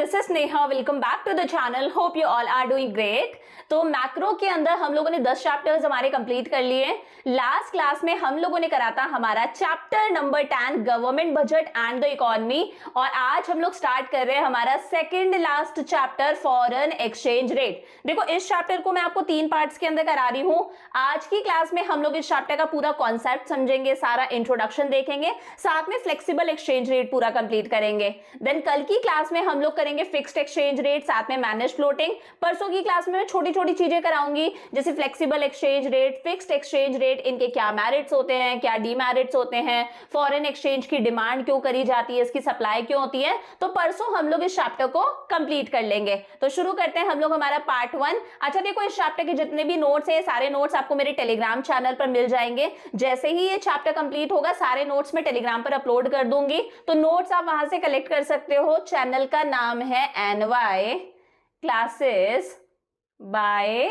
This is Neha, welcome back to the channel. Hope you all are doing great. तो macro के अंदर हम लोगों ने 10 चैप्टर्स हमारे कंप्लीट कर लिए हैं। लास्ट क्लास में हम लोगों ने करा था हमारा chapter number 10 government budget and the economy, और आज हम लोग स्टार्ट कर रहे हैं हमारा second last chapter foreign exchange rate. देखो, इस चैप्टर को मैं आपको 3 पार्ट्स के अंदर करा रही हूं। आज की क्लास में हम लोग इस चैप्टर का पूरा कॉन्सेप्ट समझेंगे, सारा इंट्रोडक्शन देखेंगे, साथ में फ्लेक्सिबल एक्सचेंज रेट पूरा कंप्लीट करेंगे। देन कल की क्लास में हम लोग करेंगे फिक्स्ड एक्सचेंज रेट, साथ में मैनेज फ्लोटिंग। परसों की क्लास में मैं छोटी छोटी चीजें कराऊंगी, जैसे flexible exchange rate, fixed exchange rate, इनके क्या मेरिट्स होते हैं, क्या डीमेरिट्स होते हैं, फॉरेन एक्सचेंज की डिमांड क्यों करी जाती है, इसकी सप्लाई क्यों होती है। तो परसों हम लोग इस चैप्टर को कंप्लीट कर लेंगे। तो शुरू करते हैं हम लोग हमारा पार्ट 1। अच्छा देखो, इस चैप्टर के जितने भी नोट्स हैं, सारे नोट्स आपको मेरे टेलीग्राम चैनल पर मिल जाएंगे। जैसे ही ये चैप्टर कंप्लीट होगा, सारे नोट्स मैं टेलीग्राम पर अपलोड कर दूंगी, तो नोट्स आप वहां से कलेक्ट कर सकते हो। चैनल का नाम है NY classes bye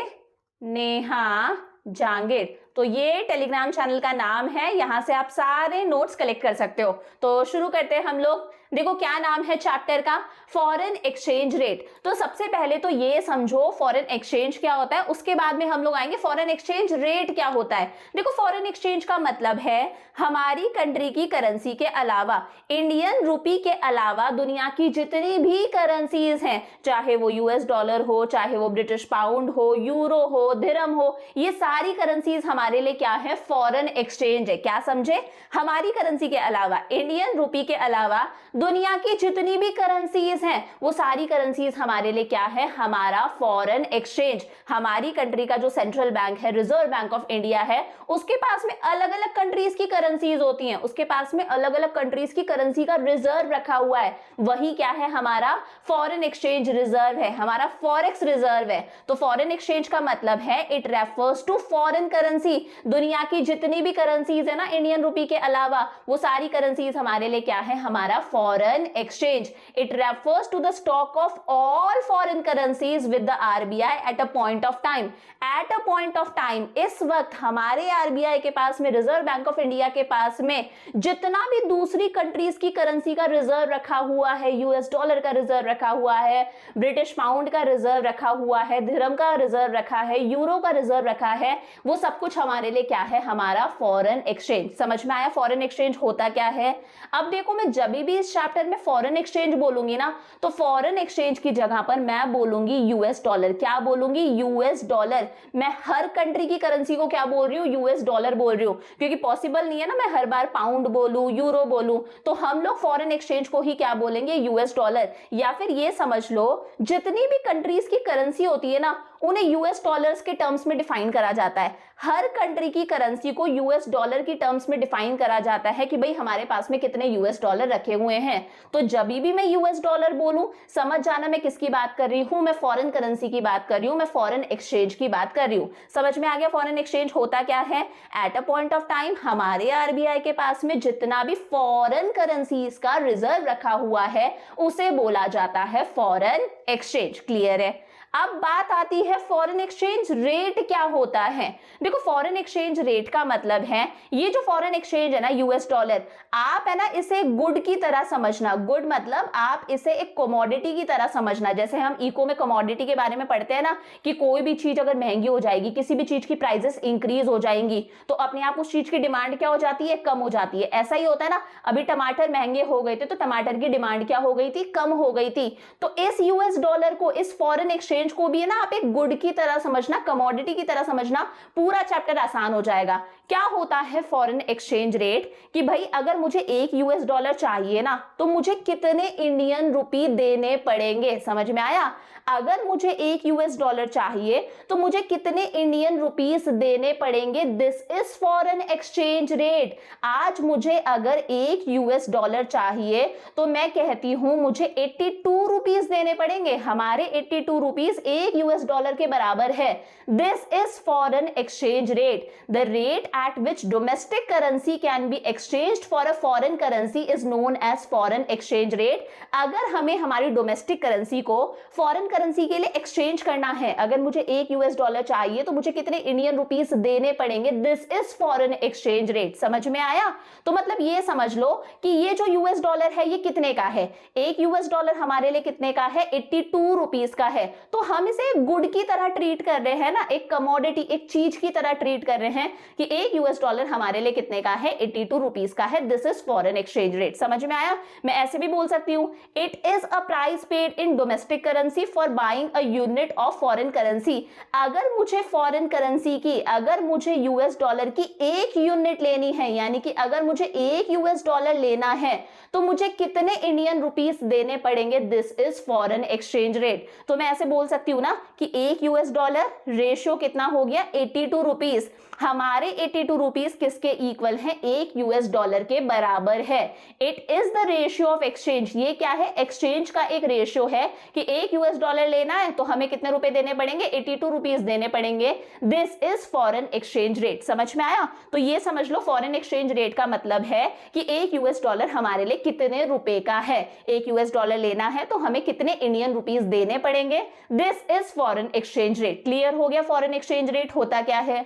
Neha Jangid. तो ये टेलीग्राम चैनल का नाम है, यहां से आप सारे नोट्स कलेक्ट कर सकते हो। तो शुरू करते हैं हम लोग। देखो, क्या नाम है चैप्टर का? Foreign exchange rate. तो सबसे पहले तो ये समझो फॉरेन एक्सचेंज क्या होता है, उसके बाद में हम लोग आएंगे फॉरेन एक्सचेंज रेट क्या होता है। देखो, फॉरेन एक्सचेंज का मतलब है हमारी कंट्री की करेंसी के अलावा, इंडियन रूपी के अलावा दुनिया की जितनी भी करेंसीज हैं, चाहे वो US डॉलर हो, चाहे वो ब्रिटिश पाउंड हो, यूरो हो, दिरहम हो, ये सारी करेंसीज हमारे लिए क्या है? फॉरेन एक्सचेंज है। क्या समझे? हमारी करेंसी के अलावा, इंडियन रूपी के अलावा दुनिया की जितनी भी करेंसीज हैं, वो सारी करेंसीज हमारे लिए क्या है? हमारा फॉरेन एक्सचेंज। हमारी कंट्री का जो सेंट्रल बैंक है, रिजर्व बैंक ऑफ इंडिया है, उसके पास में अलग अलग कंट्रीज की करेंसीज होती हैं, उसके पास में अलग अलग कंट्रीज की करेंसी का रिजर्व रखा हुआ है। वही क्या है? हमारा फॉरेन एक्सचेंज रिजर्व है, हमारा फॉरेक्स रिजर्व है। तो फॉरेन एक्सचेंज का मतलब है it refers to foreign currency. दुनिया की जितनी भी करेंसीज है ना, इंडियन रूपी के अलावा, वो सारी करेंसीज हमारे लिए क्या है? हमारा foreign exchange. It refers to the stock of all foreign currencies with the RBI at a point of time. At a point of time, इस वक्त हमारे RBI के पास में, रिजर्व बैंक ऑफ इंडिया के पास में जितना भी दूसरी कंट्रीज की करेंसी का रिजर्व रखा हुआ है, US डॉलर का रिजर्व रखा हुआ है, ब्रिटिश पाउंड का रिजर्व रखा हुआ है, दिरहम का रिजर्व रखा है, यूरो का रिजर्व रखा है, वो सब कुछ हमारे लिए क्या है? हमारा फॉरेन एक्सचेंज। समझ में आया फॉरेन एक्सचेंज होता क्या है? अब देखो, मैं जब भी इस चैप्टर में फॉरेन एक्सचेंज बोलूंगी ना, तो फॉरेन एक्सचेंज की जगह पर मैं बोलूंगी US डॉलर। क्या बोलूंगी? US dollar. मैं हर कंट्री की करेंसी को क्या बोल रही हूँ? US डॉलर बोल रही हूँ, क्योंकि पॉसिबल नहीं है ना मैं हर बार पाउंड बोलूं, यूरो बोलूं। तो हम लोग फॉरेन एक्सचेंज को ही क्या बोलेंगे? US dollar. या फिर ये समझ लो, जितनी भी कंट्रीज की करेंसी होती है ना, उन्हें US डॉलर्स के टर्म्स में डिफाइन करा जाता है। हर कंट्री की करेंसी को US डॉलर की टर्म्स में डिफाइन करा जाता है कि भाई हमारे पास में कितने US डॉलर रखे हुए हैं। तो जब भी मैं US डॉलर बोलूं, समझ जाना मैं किसकी बात कर रही हूं? मैं फॉरेन करेंसी की बात कर रही हूं, मैं फॉरेन एक्सचेंज की बात कर रही हूं। समझ में आ गया फॉरेन एक्सचेंज होता क्या है? Eight a point of time हमारे RBI के पास में जितना भी फॉरेन करेंसीज का रिजर्व रखा हुआ है, उसे बोला जाता है फॉरेन एक्सचेंज। क्लियर है? अब बात आती है फॉरेन एक्सचेंज रेट क्या होता है। देखो, फॉरेन एक्सचेंज रेट का मतलब है, ये जो फॉरेन एक्सचेंज है ना, US डॉलर, आप है ना इसे गुड की तरह समझना। गुड मतलब आप इसे एक कमोडिटी की तरह समझना। जैसे हम इको में कमोडिटी के बारे में पढ़ते हैं ना, कि कोई भी चीज अगर महंगी हो जाएगी, किसी भी चीज की प्राइसेस इंक्रीज हो जाएंगी, तो अपने आप उस चीज की डिमांड क्या हो जाती है? कम हो जाती है। ऐसा ही होता है ना, अभी टमाटर महंगे हो गए थे, तो टमाटर की डिमांड क्या हो गई थी? कम हो गई थी। तो इस US डॉलर को, इस फॉरेन एक्सचेंज को भी है ना आप एक गुड की तरह समझना, कमोडिटी की तरह समझना, पूरा चैप्टर आसान हो जाएगा। क्या होता है फॉरेन एक्सचेंज रेट? कि भाई अगर मुझे 1 US डॉलर चाहिए ना, तो मुझे कितने इंडियन रुपी देने पड़ेंगे? समझ में आया? अगर मुझे 1 US डॉलर चाहिए तो मुझे कितने इंडियन रुपीस देने पड़ेंगे? This is foreign exchange rate. आज मुझे अगर 1 US डॉलर चाहिए, तो मैं कहती हूं मुझे 82 रुपीस देने पड़ेंगे। हमारे 82 रुपीस रुपीस 1 यूएस डॉलर के बराबर है, this is foreign exchange rate. The rate at which domestic currency can be exchanged for a foreign currency is known as foreign exchange rate. अगर हमें हमारी डोमेस्टिक करेंसी को फॉरेन करेंसी के लिए exchange करना है, अगर मुझे 1 यूएस डॉलर चाहिए तो मुझे कितने इंडियन रुपीस देने पड़ेंगे, this is foreign exchange rate. समझ में आया? तो मतलब ये समझ लो कि ये जो यूएस डॉलर है ये कितने का है, 1 यूएस डॉलर हमारे लिए कितने का है, 82 रुपीस का है। तो हम इसे गुड की तरह ट्रीट कर रहे हैं ना, एक कमोडिटी, एक चीज की तरह ट्रीट कर रहे हैं कि 1 यूएस डॉलर हमारे लिए कितने का है, 82 रुपीस का है, this is foreign exchange rate. समझ में आया? मैं ऐसे भी बोल सकती हूं, it is a price paid in domestic currency for buying a unit of foreign currency. अगर मुझे फॉरेन करेंसी की, अगर मुझे यूएस डॉलर की 1 यूनिट लेनी है, यानी कि अगर मुझे 1 यूएस डॉलर लेना है तो मुझे कितने इंडियन रुपीस देने पड़ेंगे, this is foreign exchange rate. तो मैं ऐसे बोल सकती हूं ना कि 1 यूएस डॉलर रेशियो कितना हो गया, 82 रुपीस। हमारे 82 रुपीस किसके इक्वल है, 1 यूएस डॉलर के बराबर है। It is the ratio of exchange. ये क्या है, एक्सचेंज का एक रेशियो है कि 1 यूएस डॉलर लेना है तो हमें कितने रुपए देने पड़ेंगे, 82 रुपीस देने पड़ेंगे, this is foreign exchange rate. समझ में आया? तो ये समझ लो, फॉरेन एक्सचेंज रेट का मतलब है कि 1 यूएस डॉलर हमारे लिए कितने रुपए का है। 1 यूएस डॉलर लेना है तो हमें कितने इंडियन रुपीस देने पड़ेंगे, this is foreign exchange rate. Clear हो गया फॉरेन एक्सचेंज रेट होता क्या है?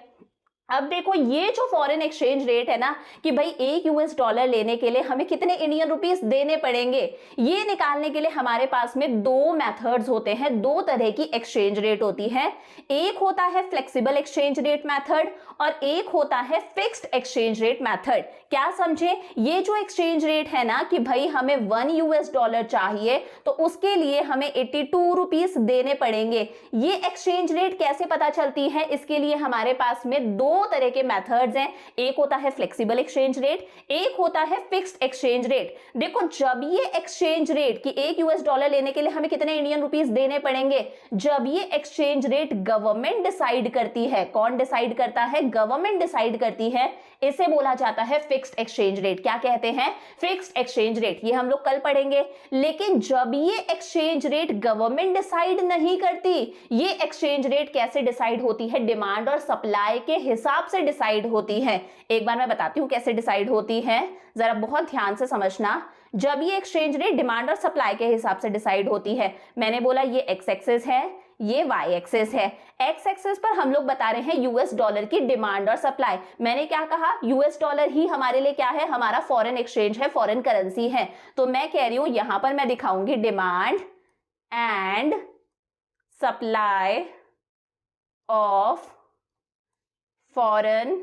अब देखो, ये जो फॉरेन एक्सचेंज रेट है ना कि भाई 1 यूएस डॉलर लेने के लिए हमें कितने इंडियन रुपीस देने पड़ेंगे, ये निकालने के लिए हमारे पास में 2 मेथड्स होते हैं, 2 तरह की एक्सचेंज रेट होती है। एक होता है फ्लेक्सिबल एक्सचेंज रेट मेथड और एक होता है फिक्स्ड एक्सचेंज रेट मेथड। क्या समझे? ये जो एक्सचेंज रेट है ना कि भाई हमें 1 यूएस डॉलर चाहिए तो उसके लिए हमें 82 रुपीस देने पड़ेंगे। ये एक्सचेंज रेट कैसे पता चलती है, इसके लिए हमारे पास में 2 तरह के मेथड्स हैं। एक होता है फ्लेक्सिबल एक्सचेंज रेट, एक होता है फिक्स्ड एक्सचेंज रेट। देखो, जब ये एक्सचेंज रेट कि 1 यूएस डॉलर लेने के लिए हमें कितने इंडियन रुपीस देने पड़ेंगे, जब ये एक्सचेंज रेट गवर्नमेंट डिसाइड करती है, कौन डिसाइड करता है, गवर्नमेंट डिसाइड करती है, इसे बोला जाता है फिक्स्ड एक्सचेंज रेट। क्या कहते हैं, फिक्स्ड एक्सचेंज रेट। ये हम लोग कल पढ़ेंगे। लेकिन जब ये एक्सचेंज रेट गवर्नमेंट डिसाइड नहीं करती, ये एक्सचेंज रेट कैसे डिसाइड होती है, डिमांड और सप्लाई के हिसाब से डिसाइड होती है। एक बार मैं बताती हूं कैसे डिसाइड होती है, जरा बहुत ध्यान से समझना। जब ये एक्सचेंज रेट डिमांड और सप्लाई के हिसाब से डिसाइड होती है, मैंने बोला ये एक्स एक्सिस है, ये वाई एक्सिस है। एक्स एक्सिस पर हम लोग बता रहे हैं यूएस डॉलर की डिमांड और सप्लाई। मैंने क्या कहा, यूएस डॉलर ही हमारे लिए क्या है, हमारा फॉरेन एक्सचेंज है, फॉरेन करेंसी है। तो मैं कह रही हूं यहां पर मैं दिखाऊंगी demand and supply of foreign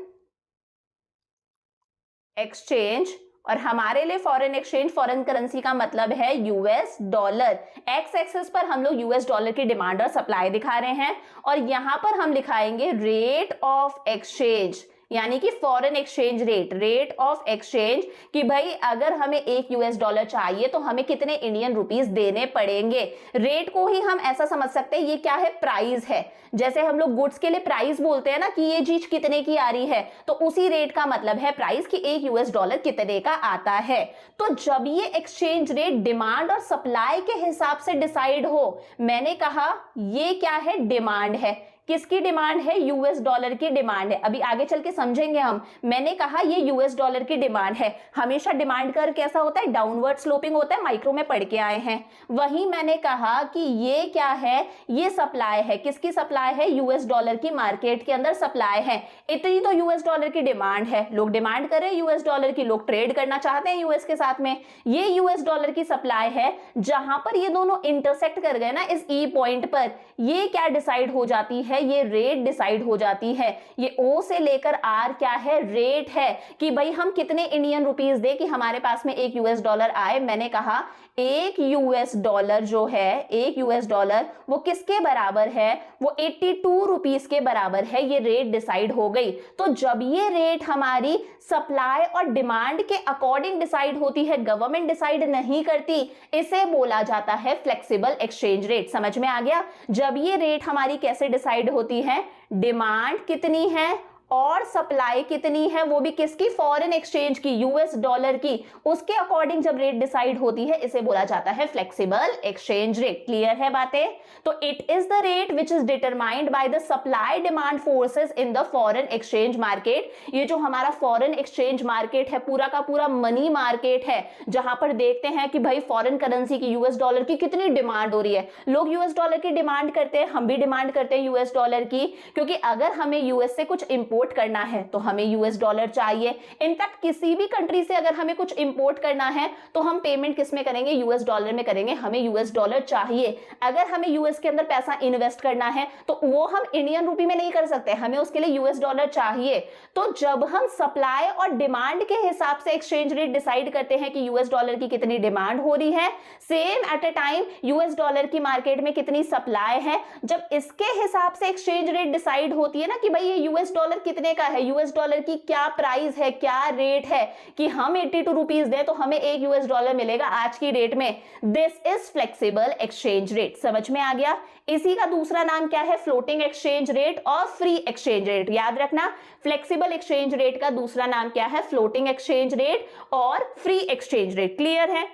exchange, और हमारे लिए फॉरेन एक्सचेंज, फॉरेन करेंसी का मतलब है यूएस डॉलर। एक्स एक्सिस पर हम लोग यूएस डॉलर की डिमांड और सप्लाई दिखा रहे हैं और यहां पर हम दिखाएंगे रेट ऑफ एक्सचेंज, यानी कि foreign exchange rate, rate of exchange, कि भाई अगर हमें 1 यूएस डॉलर चाहिए तो हमें कितने इंडियन रुपीस देने पड़ेंगे। रेट को ही हम ऐसा समझ सकते हैं, ये क्या है, प्राइस है। जैसे हम लोग गुड्स के लिए प्राइस बोलते हैं ना कि ये चीज कितने की आ रही है, तो उसी रेट का मतलब है प्राइस कि 1 यूएस डॉलर कितने का आता है। तो जब ये एक्सचेंज रेट डिमांड और सप्लाई के हिसाब से डिसाइड हो, मैंने कहा ये क्या है, डिमांड है। किसकी डिमांड है, यूएस डॉलर की डिमांड है। अभी आगे चल के समझेंगे हम। मैंने कहा ये यूएस डॉलर की डिमांड है। हमेशा डिमांड कर कैसा होता है, डाउनवर्ड स्लोपिंग होता है, माइक्रो में पढ़ के आए हैं। वहीं मैंने कहा कि ये क्या है, ये सप्लाई है। किसकी सप्लाई है, यूएस डॉलर की मार्केट के अंदर सप्लाई है। इतनी तो यूएस डॉलर की डिमांड है, लोग डिमांड कर रहे हैं यूएस डॉलर की, लोग ट्रेड करना चाहते हैं यूएस के साथ में। ये यूएस डॉलर की सप्लाई है। जहां पर ये दोनों इंटरसेक्ट कर गए ना इस ई पॉइंट पर, ये क्या डिसाइड हो जाती है, ये रेट डिसाइड हो जाती है। ये ओ से लेकर आर क्या है, रेट है कि भाई हम कितने इंडियन रुपीस दे कि हमारे पास में 1 यूएस डॉलर आए। मैंने कहा 1 यूएस डॉलर जो है, 1 यूएस डॉलर वो किसके बराबर है, वो 82 रुपीस के बराबर है। ये रेट डिसाइड हो गई। तो जब ये रेट हमारी सप्लाई और डिमांड के अकॉर्डिंग डिसाइड होती है, गवर्नमेंट डिसाइड नहीं करती, इसे बोला जाता है फ्लेक्सिबल एक्सचेंज रेट। समझ में आ गया? जब ये रेट हमारी कैसे डिसाइड होती है, डिमांड कितनी है और सप्लाई कितनी है, वो भी किसकी, फॉरेन एक्सचेंज की, यूएस डॉलर की, उसके अकॉर्डिंग जब रेट डिसाइड होती है इसे बोला जाता है फ्लेक्सिबल एक्सचेंज रेट। क्लियर है बातें? तो it is the rate which is determined by the supply demand forces in the foreign exchange market. ये जो हमारा फॉरेन एक्सचेंज मार्केट है पूरा का पूरा मनी मार्केट है, जहां पर देखते हैं कि भाई फॉरेन करेंसी की, यूएस डॉलर की कितनी डिमांड हो रही है। लोग यूएस डॉलर की डिमांड करते हैं, हम भी डिमांड करते हैं यूएस डॉलर की, क्योंकि अगर हमें यूएस से कुछ इंपोर्ट करना है तो हमें यूएस डॉलर चाहिए। इनफैक्ट किसी भी कंट्री से अगर हमें कुछ इंपोर्ट करना है तो हम पेमेंट किस में करेंगे, यूएस डॉलर में करेंगे, हमें यूएस डॉलर चाहिए। अगर हमें यूएस के अंदर पैसा इन्वेस्ट करना है तो वो हम इंडियन रूपी में नहीं कर सकते, हमें उसके लिए यूएस डॉलर चाहिए। तो जब हम सप्लाई और डिमांड के हिसाब से एक्सचेंज रेट डिसाइड करते हैं कि यूएस डॉलर की कितनी डिमांड हो रही है, same at a time US dollar की मार्केट में कितनी सप्लाई है, जब इसके हिसाब से एक्सचेंज रेट डिसाइड होती है ना कि भाई ये यूएस डॉलर कितने का है, यूएस डॉलर की क्या प्राइस है, क्या रेट है, कि हम 82 रुपीज दें तो हमें 1 यूएस डॉलर मिलेगा आज की डेट में। This is flexible exchange rate. समझ में आ गया? इसी का दूसरा नाम क्या है, फ्लोटिंग एक्सचेंज रेट और फ्री एक्सचेंज रेट। याद रखना, फ्लेक्सिबल एक्सचेंज रेट का दूसरा नाम क्या है, फ्लोटिंग एक्सचेंज रेट और फ्री एक्सचेंज रेट। क्लियर है?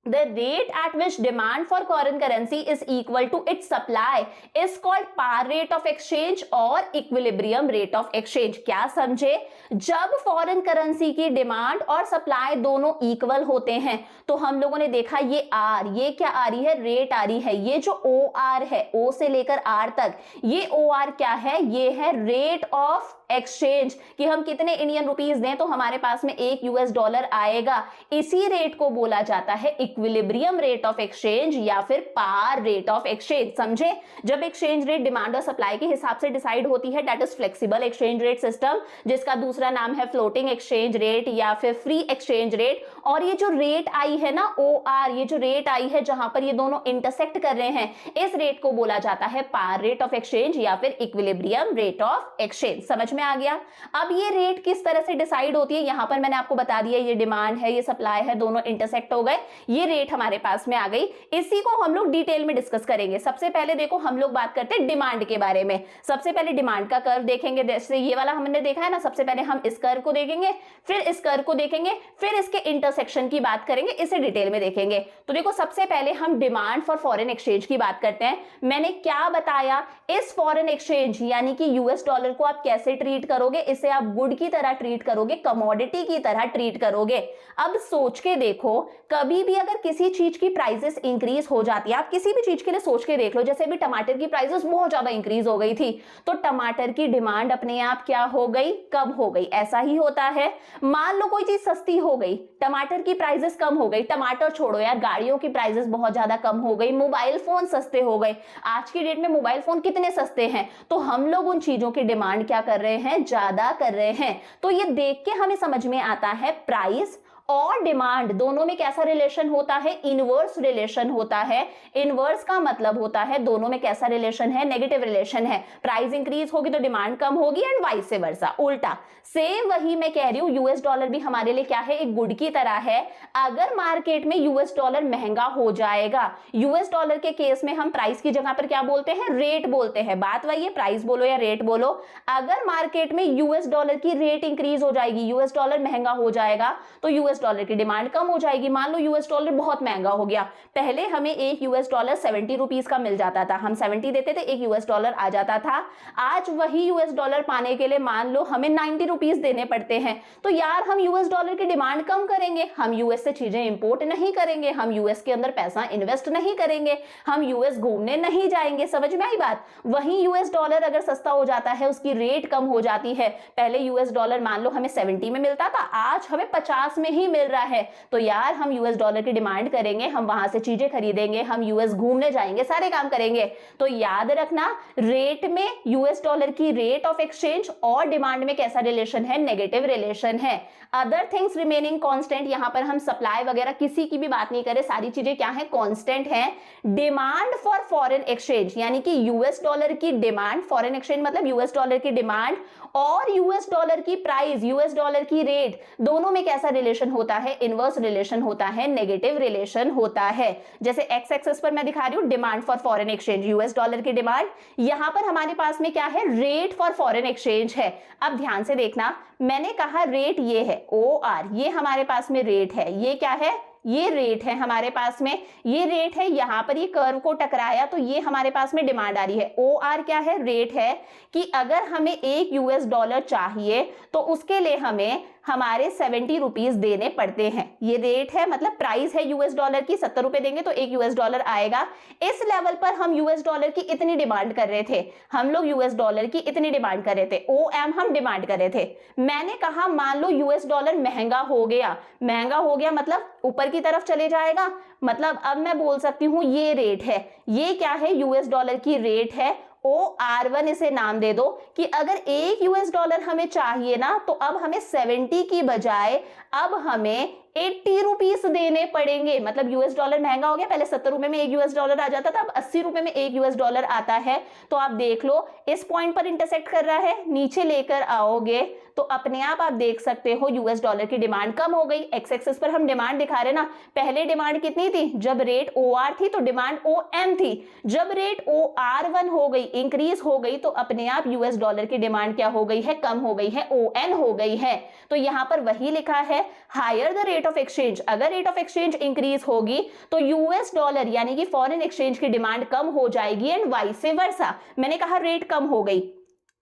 The rate at which demand for foreign currency is equal to its supply is called par rate of exchange और equilibrium rate of exchange। क्या समझे? जब फॉरेन करेंसी की demand और supply दोनों equal होते हैं तो हम लोगों ने देखा ये आर, ये क्या आ रही है, रेट आ रही है। ये जो ओ आर है, ओ से लेकर आर तक, ये ओ आर क्या है, ये है रेट ऑफ एक्सचेंज, कि हम कितने इंडियन रुपीस दें तो हमारे पास में 1 यूएस डॉलर आएगा। इसी रेट को बोला जाता है इक्विलिब्रियम रेट ऑफ एक्सचेंज या फिर पार रेट ऑफ एक्सचेंज। समझे? जब एक्सचेंज रेट डिमांड और सप्लाई के हिसाब से डिसाइड होती है, that is flexible exchange rate system, जिसका दूसरा नाम है फ्लोटिंग एक्सचेंज रेट या फिर फ्री एक्सचेंज रेट। और ये जो रेट आई है ना ओ आर, ये जो रेट आई है जहां पर ये दोनों इंटरसेक्ट कर रहे हैं, इस रेट को बोला जाता है पार रेट ऑफ एक्सचेंज या फिर इक्विलिब्रियम रेट ऑफ एक्सचेंज। समझ में आ गया? अब ये रेट किस तरह से डिसाइड होती है, यहां पर मैंने आपको बता दिया, ये डिमांड है, ये सप्लाई है, दोनों इंटरसेक्ट हो गए, ये रेट हमारे पास में आ गई। इसी को हम लोग डिटेल में डिस्कस करेंगे। सबसे पहले देखो हम लोग बात करते हैं डिमांड के बारे में। सबसे पहले डिमांड का कर्व देखेंगे, जैसे ये वाला हमने देखा है ना, सबसे पहले हम इस कर्व को देखेंगे, फिर इस कर्व को देखेंगे, फिर इसके इंटरसेक्शन की बात करेंगे, इसे डिटेल में देखेंगे। तो देखो सबसे पहले हम डिमांड फॉर फॉरेन एक्सचेंज की बात करते हैं। मैंने क्या बताया, इस फॉरेन एक्सचेंज यानी कि यूएस डॉलर को आप कैसे ट्रीट करोगे, इसे आप गुड की तरह ट्रीट करोगे, कमोडिटी की तरह ट्रीट करोगे। अब सोच के देखो, कभी भी अगर किसी चीज की प्राइसेस इंक्रीज हो जाती है, आप किसी भी चीज के लिए सोच के देख लो, जैसे भी टमाटर की प्राइसेस बहुत ज्यादा इंक्रीज हो गई थी तो टमाटर की डिमांड अपने आप क्या हो गई, कब हो गई। ऐसा ही होता है। मान लो कोई चीज सस्ती हो गई, टमाटर की प्राइसेस कम हो गई, टमाटर छोड़ो यार, गाड़ियों की प्राइसेस बहुत ज्यादा कम हो गई, मोबाइल फोन सस्ते हो गए। आज की डेट में मोबाइल फोन कितने सस्ते हैं, तो हम लोग उन चीजों की डिमांड क्या कर रहे हैं, ज्यादा कर रहे हैं। तो ये देख के हमें समझ में आता है प्राइस और डिमांड दोनों में कैसा रिलेशन होता है, इनवर्स रिलेशन होता है। इनवर्स का मतलब होता है दोनों में कैसा रिलेशन है, नेगेटिव रिलेशन है। प्राइस इंक्रीज होगी तो डिमांड कम होगी एंड वाइस वर्सा, उल्टा। सेम वही मैं कह रही हूं, यूएस डॉलर भी हमारे लिए क्या है, एक गुड की तरह है। अगर मार्केट में यूएस डॉलर महंगा हो जाएगा, यूएस डॉलर के केस में हम प्राइस की जगह पर क्या बोलते हैं, रेट बोलते हैं। बात वही है, प्राइस बोलो या रेट बोलो। अगर मार्केट में यूएस डॉलर की रेट इंक्रीज हो जाएगी, यूएस डॉलर महंगा हो जाएगा, तो यूएस डॉलर की डिमांड कम हो जाएगी। मान लो यूएस डॉलर बहुत महंगा हो गया, पहले हमें 1 यूएस डॉलर 70 रुपीस का मिल जाता था, हम 70 देते थे, 1 यूएस डॉलर आ जाता था। आज वही यूएस डॉलर पाने के लिए मान लो हमें 90 रुपीस देने पड़ते हैं। तो यार हम यूएस डॉलर की डिमांड कम करेंगे, हम यूएस से चीजें इंपोर्ट नहीं करेंगे, हम यूएस के अंदर पैसा इन्वेस्ट नहीं करेंगे, हम यूएस घूमने नहीं जाएंगे। समझ में आई बात? वही यूएस डॉलर अगर सस्ता हो जाता है, उसकी रेट कम हो जाती है, पहले यूएस डॉलर मान लो हमें 70 में मिलता था, आज हमें 50 में ही मिल रहा है, तो यार हम यूएस डॉलर की डिमांड करेंगे, हम वहां से चीजें खरीदेंगे, हम यूएस घूमने जाएंगे, सारे काम करेंगे। तो याद रखना, रेट में यूएस डॉलर की रेट ऑफ एक्सचेंज और डिमांड में कैसा रिलेशन है, नेगेटिव रिलेशन है। अदर थिंग्स रिमेनिंग कांस्टेंट, यहां पर हम सप्लाई वगैरह किसी की भी बात नहीं करें, सारी चीजें क्या है, कांस्टेंट है। डिमांड फॉर फॉरेन एक्सचेंज यानी कि यूएस डॉलर की डिमांड, फॉरेन एक्सचेंज मतलब यूएस डॉलर की डिमांड और यूएस डॉलर की प्राइस, यूएस डॉलर की रेट, दोनों में कैसा रिलेशन होता है, इनवर्स रिलेशन होता है, नेगेटिव रिलेशन होता है। जैसे एक्स एक्सिस पर मैं दिखा रही हूँ demand for foreign exchange, US dollar की डिमांड, यहां पर हमारे पास में क्या है, रेट फॉर फॉरेन एक्सचेंज है। अब ध्यान से देखना, मैंने कहा रेट ये है OR, ये हमारे पास में रेट है, ये क्या है, ये रेट है हमारे पास में, ये रेट है, यहां पर ये कर्व को टकराया तो ये हमारे पास में डिमांड आ रही है। OR क्या है, रेट है कि अगर हमें $1 चाहिए तो उसके लिए हमें हमारे 70 रुपीज देने पड़ते हैं। ये रेट है, मतलब प्राइस है यूएस डॉलर की, 70 रुपए देंगे तो $1 आएगा। इस लेवल पर हम यूएस डॉलर की इतनी डिमांड कर रहे थे, हम लोग यूएस डॉलर की इतनी डिमांड कर रहे थे, OM हम डिमांड कर रहे थे। मैंने कहा मान लो यूएस डॉलर महंगा हो गया, महंगा हो गया मतलब ऊपर की तरफ चले जाएगा, मतलब अब मैं बोल सकती हूं ये रेट है, ये क्या है, यूएस डॉलर की रेट है, OR1 इसे नाम दे दो कि अगर $1 हमें चाहिए ना तो अब हमें 70 की बजाय अब हमें 80 रुपीस देने पड़ेंगे। मतलब यूएस डॉलर महंगा हो गया, पहले 70 रुपए में $1 आ जाता था, अब 80 रुपए में $1 आता है। तो आप देख लो इस पॉइंट पर इंटरसेक्ट कर रहा है, नीचे लेकर आओगे तो अपने आप देख सकते हो यूएस डॉलर की डिमांड कम हो गई। एक्स एक्सिस पर हम डिमांड दिखा रहे ना, पहले डिमांड कितनी थी, जब रेट OR थी तो डिमांड OM थी, जब रेट OR1 हो गई, इंक्रीज हो गई, तो अपने आप यूएस डॉलर की डिमांड क्या हो गई है, कम हो गई है, ON हो गई है। तो यहां पर वही लिखा है, higher the rate of exchange, अगर रेट ऑफ एक्सचेंज इंक्रीज होगी तो यूएस डॉलर यानी कि फॉरेन एक्सचेंज की डिमांड कम हो जाएगी एंड वाइस वर्सा। मैंने कहा रेट कम हो गई,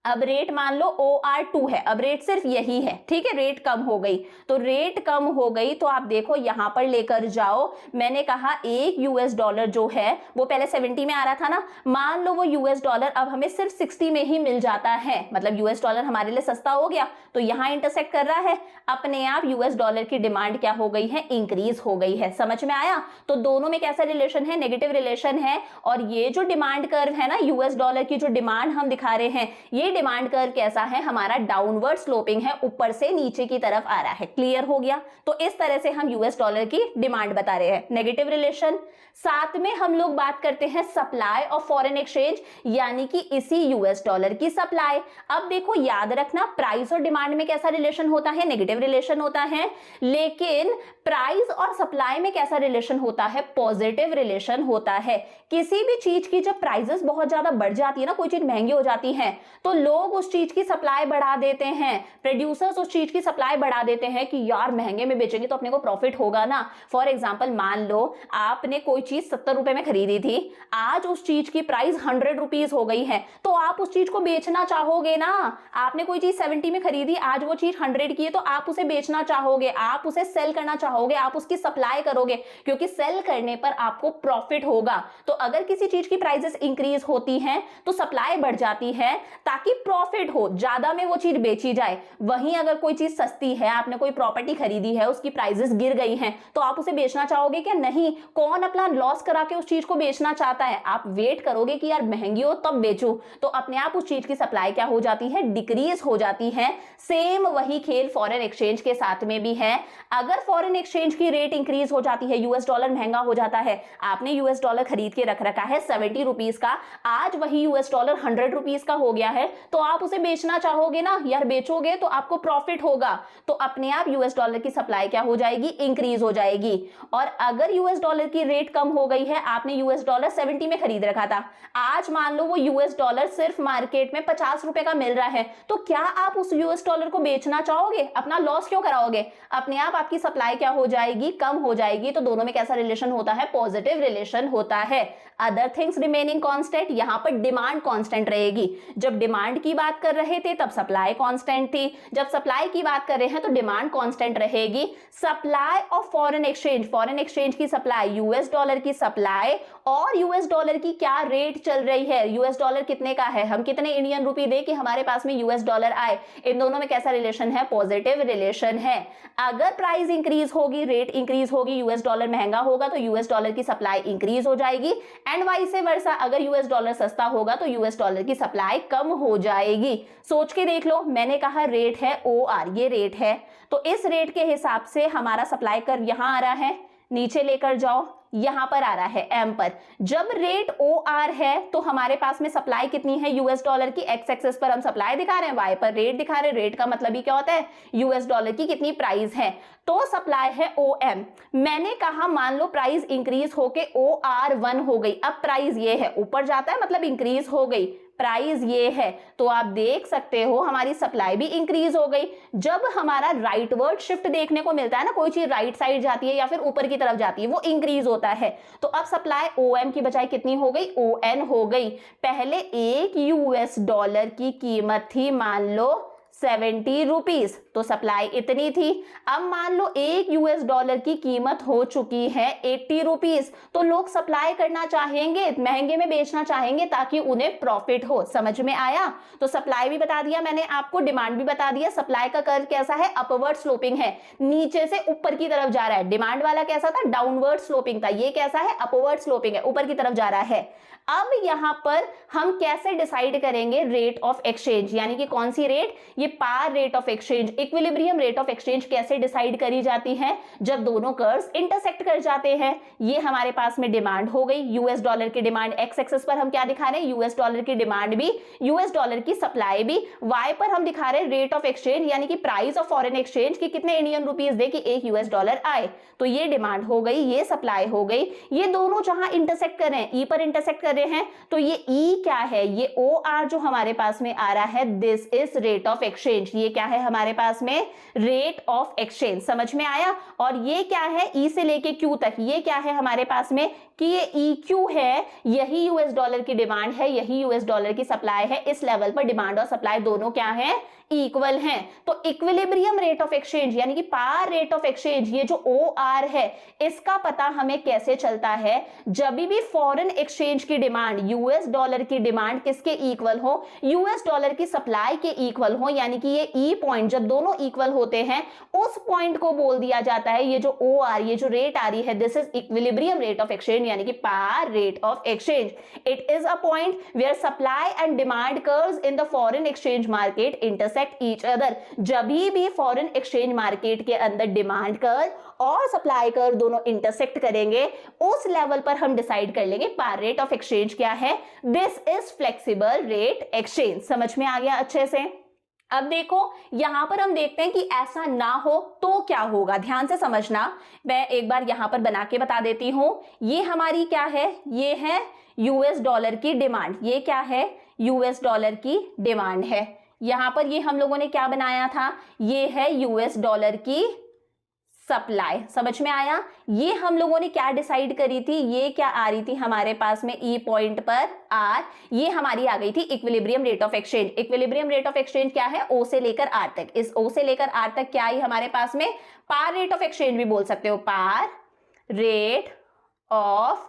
अब रेट मान लो OR2 है, अब रेट सिर्फ यही है, ठीक है, रेट कम हो गई, तो रेट कम हो गई तो आप देखो यहां पर लेकर जाओ। मैंने कहा $1 जो है वो पहले 70 में आ रहा था ना, मान लो वो यूएस डॉलर अब हमें सिर्फ 60 में ही मिल जाता है, मतलब यूएस डॉलर हमारे लिए सस्ता हो गया, तो यहां इंटरसेक्ट कर रहा है, अपने आप यूएस डॉलर की डिमांड क्या हो गई है, इंक्रीज हो गई है। समझ में आया? तो दोनों में कैसा रिलेशन है, नेगेटिव रिलेशन है। और ये जो डिमांड कर्व है ना, यूएस डॉलर की जो डिमांड हम दिखा रहे हैं, ये डिमांड कर्व कैसा है, हमारा डाउनवर्ड स्लोपिंग है, ऊपर से नीचे की तरफ आ रहा है। क्लियर हो गया? तो इस तरह से हम यूएस डॉलर की डिमांड बता रहे हैं, नेगेटिव रिलेशन। साथ में हम लोग बात करते हैं सप्लाई ऑफ फॉरेन एक्सचेंज, यानी कि इसी यूएस डॉलर की सप्लाई। अब देखो याद रखना, प्राइस और डिमांड में कैसा रिलेशन होता है, नेगेटिव रिलेशन होता है, लेकिन प्राइस और सप्लाई में कैसा रिलेशन होता है, पॉजिटिव रिलेशन होता है। किसी भी चीज की जब प्राइसेस बहुत ज्यादा बढ़ जाती है ना, कोई चीज महंगी हो जाती है, तो लोग उस चीज की सप्लाई बढ़ा देते हैं, प्रोड्यूसर्स उस चीज की सप्लाई बढ़ा देते हैं कि यार महंगे में बेचेंगे तो अपने को प्रॉफिट होगा ना। फॉर एग्जांपल मान लो आपने कोई चीज 70 रुपए में खरीदी थी, आज उस चीज की प्राइस 100 रुपीज हो गई है, तो आप उस चीज को बेचना चाहोगे ना। आपने कोई चीज 70 में खरीदी, आज वो चीज 100 की है, तो आप उसे बेचना चाहोगे, आप उसे सेल करना चाहोगे, आप उसकी सप्लाई करोगे, क्योंकि सेल करने पर आपको प्रॉफिट होगा। तो अगर किसी चीज की प्राइसेस इंक्रीज होती हैं तो सप्लाई बढ़ जाती है ताकि प्रॉफिट हो, ज्यादा में वो चीज बेची जाए। वहीं अगर कोई चीज सस्ती है, आपने कोई प्रॉपर्टी खरीदी है, उसकी प्राइसेस गिर गई हैं, तो आप उसे बेचना चाहोगे क्या? नहीं। कौन अपना लॉस करा के उस चीज को बेचना चाहता है? आप वेट करोगे कि यार महंगी हो तब बेचूं, तो अपने आप उस चीज की सप्लाई क्या हो जाती है, डिक्रीज हो जाती है। सेम वही खेल फॉरेन एक्सचेंज के साथ में भी है। अगर फॉरेन एक्सचेंज की रेट इंक्रीज हो जाती है, यूएस डॉलर महंगा हो जाता है, आपने यूएस डॉलर खरीद के रख रखा है 70 रुपीज का, आज वही यूएस डॉलर 100 रुपीज का हो गया है, तो आप उसे बेचना चाहोगे ना यार, बेचोगे तो आपको प्रॉफिट होगा, तो अपने आप यूएस डॉलर की सप्लाई क्या हो जाएगी, इंक्रीज हो जाएगी। और अगर यूएस डॉलर की रेट कम हो गई है, आपने यूएस डॉलर 70 में खरीद रखा था, आज मान लो वो यूएस डॉलर सिर्फ मार्केट में 50 रुपए का मिल रहा है, तो क्या आप उस यूएस डॉलर को बेचना चाहोगे? अपना लॉस क्यों कराओगे? अपने आप आपकी सप्लाई क्या हो जाएगी, कम हो जाएगी। तो दोनों में कैसा रिलेशन होता है, पॉजिटिव रिलेशन होता है। अदर थिंग्स रिमेनिंग कांस्टेंट, यहां पर डिमांड कांस्टेंट रहेगी। जब डिमांड की बात कर रहे थे तब सप्लाई कांस्टेंट थी, जब सप्लाई की बात कर रहे हैं तो डिमांड कांस्टेंट रहेगी। Supply of foreign exchange, foreign exchange की सप्लाई, यूएस डॉलर की सप्लाई और यूएस डॉलर की क्या रेट चल रही है, यूएस डॉलर कितने का है, हम कितने इंडियन रुपी दे कि हमारे पास में यूएस डॉलर आए, इन दोनों में कैसा रिलेशन है, पॉजिटिव रिलेशन है। अगर प्राइस इंक्रीज होगी, रेट इंक्रीज होगी, यूएस डॉलर महंगा होगा तो यूएस डॉलर की सप्लाई इंक्रीज हो जाएगी, एंड वाइस वर्सा, अगर यूएस डॉलर सस्ता होगा तो यूएस डॉलर की सप्लाई कम हो जाएगी। सोच के देख लो, मैंने कहा रेट है OR, ये रेट है, तो इस रेट के हिसाब से हमारा सप्लाई कर्व यहां आ रहा है, नीचे लेकर जाओ, यहां पर आ रहा है एम पर। जब रेट ओ आर है तो हमारे पास में सप्लाई कितनी है यूएस डॉलर की, एक्स एक्सेस पर हम सप्लाई दिखा रहे हैं, वाई पर रेट दिखा रहे हैं। रेट का मतलब ही क्या होता है, यूएस डॉलर की कितनी प्राइस है, तो सप्लाई है ओ एम। मैंने कहा मान लो प्राइस इंक्रीज होके ओ आर 1 हो गई, अब प्राइस ये है, ऊपर जाता है मतलब इंक्रीज हो गई, प्राइस ये है, तो आप देख सकते हो हमारी सप्लाई भी इंक्रीज हो गई। जब हमारा राइटवर्ड शिफ्ट देखने को मिलता है ना, कोई चीज राइट साइड जाती है या फिर ऊपर की तरफ जाती है, वो इंक्रीज होता है। तो अब सप्लाई ओ एम की बजाय कितनी हो गई, ओ एन हो गई। पहले 1 यूएस डॉलर की कीमत थी मान लो 70 रुपीज, तो सप्लाई इतनी थी। अब मान लो 1 यूएस डॉलर की कीमत हो चुकी है 80 रुपीज, तो लोग सप्लाई करना चाहेंगे, महंगे में बेचना चाहेंगे ताकि उन्हें प्रॉफिट हो। समझ में आया? तो सप्लाई भी बता दिया मैंने आपको, डिमांड भी बता दिया। सप्लाई का कर्व कैसा है, अपवर्ड स्लोपिंग है, नीचे से ऊपर की तरफ जा रहा है। डिमांड वाला कैसा था, डाउनवर्ड स्लोपिंग था, ये कैसा है, अपवर्ड स्लोपिंग है, ऊपर की तरफ जा रहा है। अब यहां पर हम कैसे डिसाइड करेंगे रेट ऑफ एक्सचेंज, यानी कि कौन सी रेट, ये par rate of exchange, equilibrium rate of exchange कैसे डिसाइड करी जाती है, जब दोनों कर्व्स इंटरसेक्ट कर जाते हैं। ये हमारे पास में डिमांड हो गई, यूएस डॉलर की डिमांड, एक्स एक्सिस पर हम क्या दिखा रहे हैं, यूएस डॉलर की डिमांड भी, यूएस डॉलर की सप्लाई भी। वाई पर हम दिखा रहे हैं रेट ऑफ एक्सचेंज, यानी कि प्राइस ऑफ फॉरेन एक्सचेंज की कितने इंडियन रुपीज दे कि 1 यूएस डॉलर आए। तो ये डिमांड हो गई, ये सप्लाई हो गई। ये दोनों जहां इंटरसेक्ट कर रहे हैं, ई पर इंटरसेक्ट कर रहे हैं, तो ये ई क्या है, ये ओ आर जो हमारे पास में आ रहा है, this is rate of exchange. ये क्या है हमारे पास में, रेट ऑफ एक्सचेंज। समझ में आया? और ये क्या है, ई से लेके क्यू तक, ये क्या है हमारे पास में, कि ये ई क्यू है, यही यूएस डॉलर की डिमांड है, यही यूएस डॉलर की सप्लाई है। इस लेवल पर डिमांड और सप्लाई दोनों क्या है, इक्वल हैं। तो इक्विलिब्रियम रेट ऑफ एक्सचेंज यानी कि पार रेट ऑफ एक्सचेंज, ये जो ओ आर है, इसका पता हमें कैसे चलता है, जब भी फॉरेन एक्सचेंज की डिमांड, यूएस डॉलर की डिमांड किसके इक्वल हो, यूएस डॉलर की सप्लाई के इक्वल हो, यानी कि ये ई पॉइंट जब दोनों इक्वल होते हैं, उस पॉइंट को बोल दिया जाता है, ये जो ओ आर, ये जो रेट आ रही है, this is equilibrium rate of exchange, यानी कि par rate of exchange. It is a point where supply and demand curves in the foreign exchange market intersect each other. जब भी फॉरेन एक्सचेंज मार्केट के अंदर demand curve और supply curve दोनों intersect करेंगे, उस लेवल पर हम डिसाइड कर लेंगे पार रेट ऑफ एक्सचेंज क्या है, this is flexible rate exchange. समझ में आ गया अच्छे से? अब देखो यहां पर हम देखते हैं कि ऐसा ना हो तो क्या होगा, ध्यान से समझना। मैं एक बार यहां पर बना के बता देती हूं। ये हमारी क्या है, ये है यूएस डॉलर की डिमांड, ये क्या है, यूएस डॉलर की डिमांड है। यहां पर ये हम लोगों ने क्या बनाया था, ये है यूएस डॉलर की सप्लाई। समझ में आया? ये हम लोगों ने क्या डिसाइड करी थी, ये क्या आ रही थी हमारे पास में ई पॉइंट पर आर, ये हमारी आ गई थी equilibrium rate of exchange. Equilibrium rate of exchange क्या है, ओ से लेकर आर तक। इस ओ से लेकर आर तक क्या आई हमारे पास में, पार रेट ऑफ एक्सचेंज भी बोल सकते हो, पार रेट ऑफ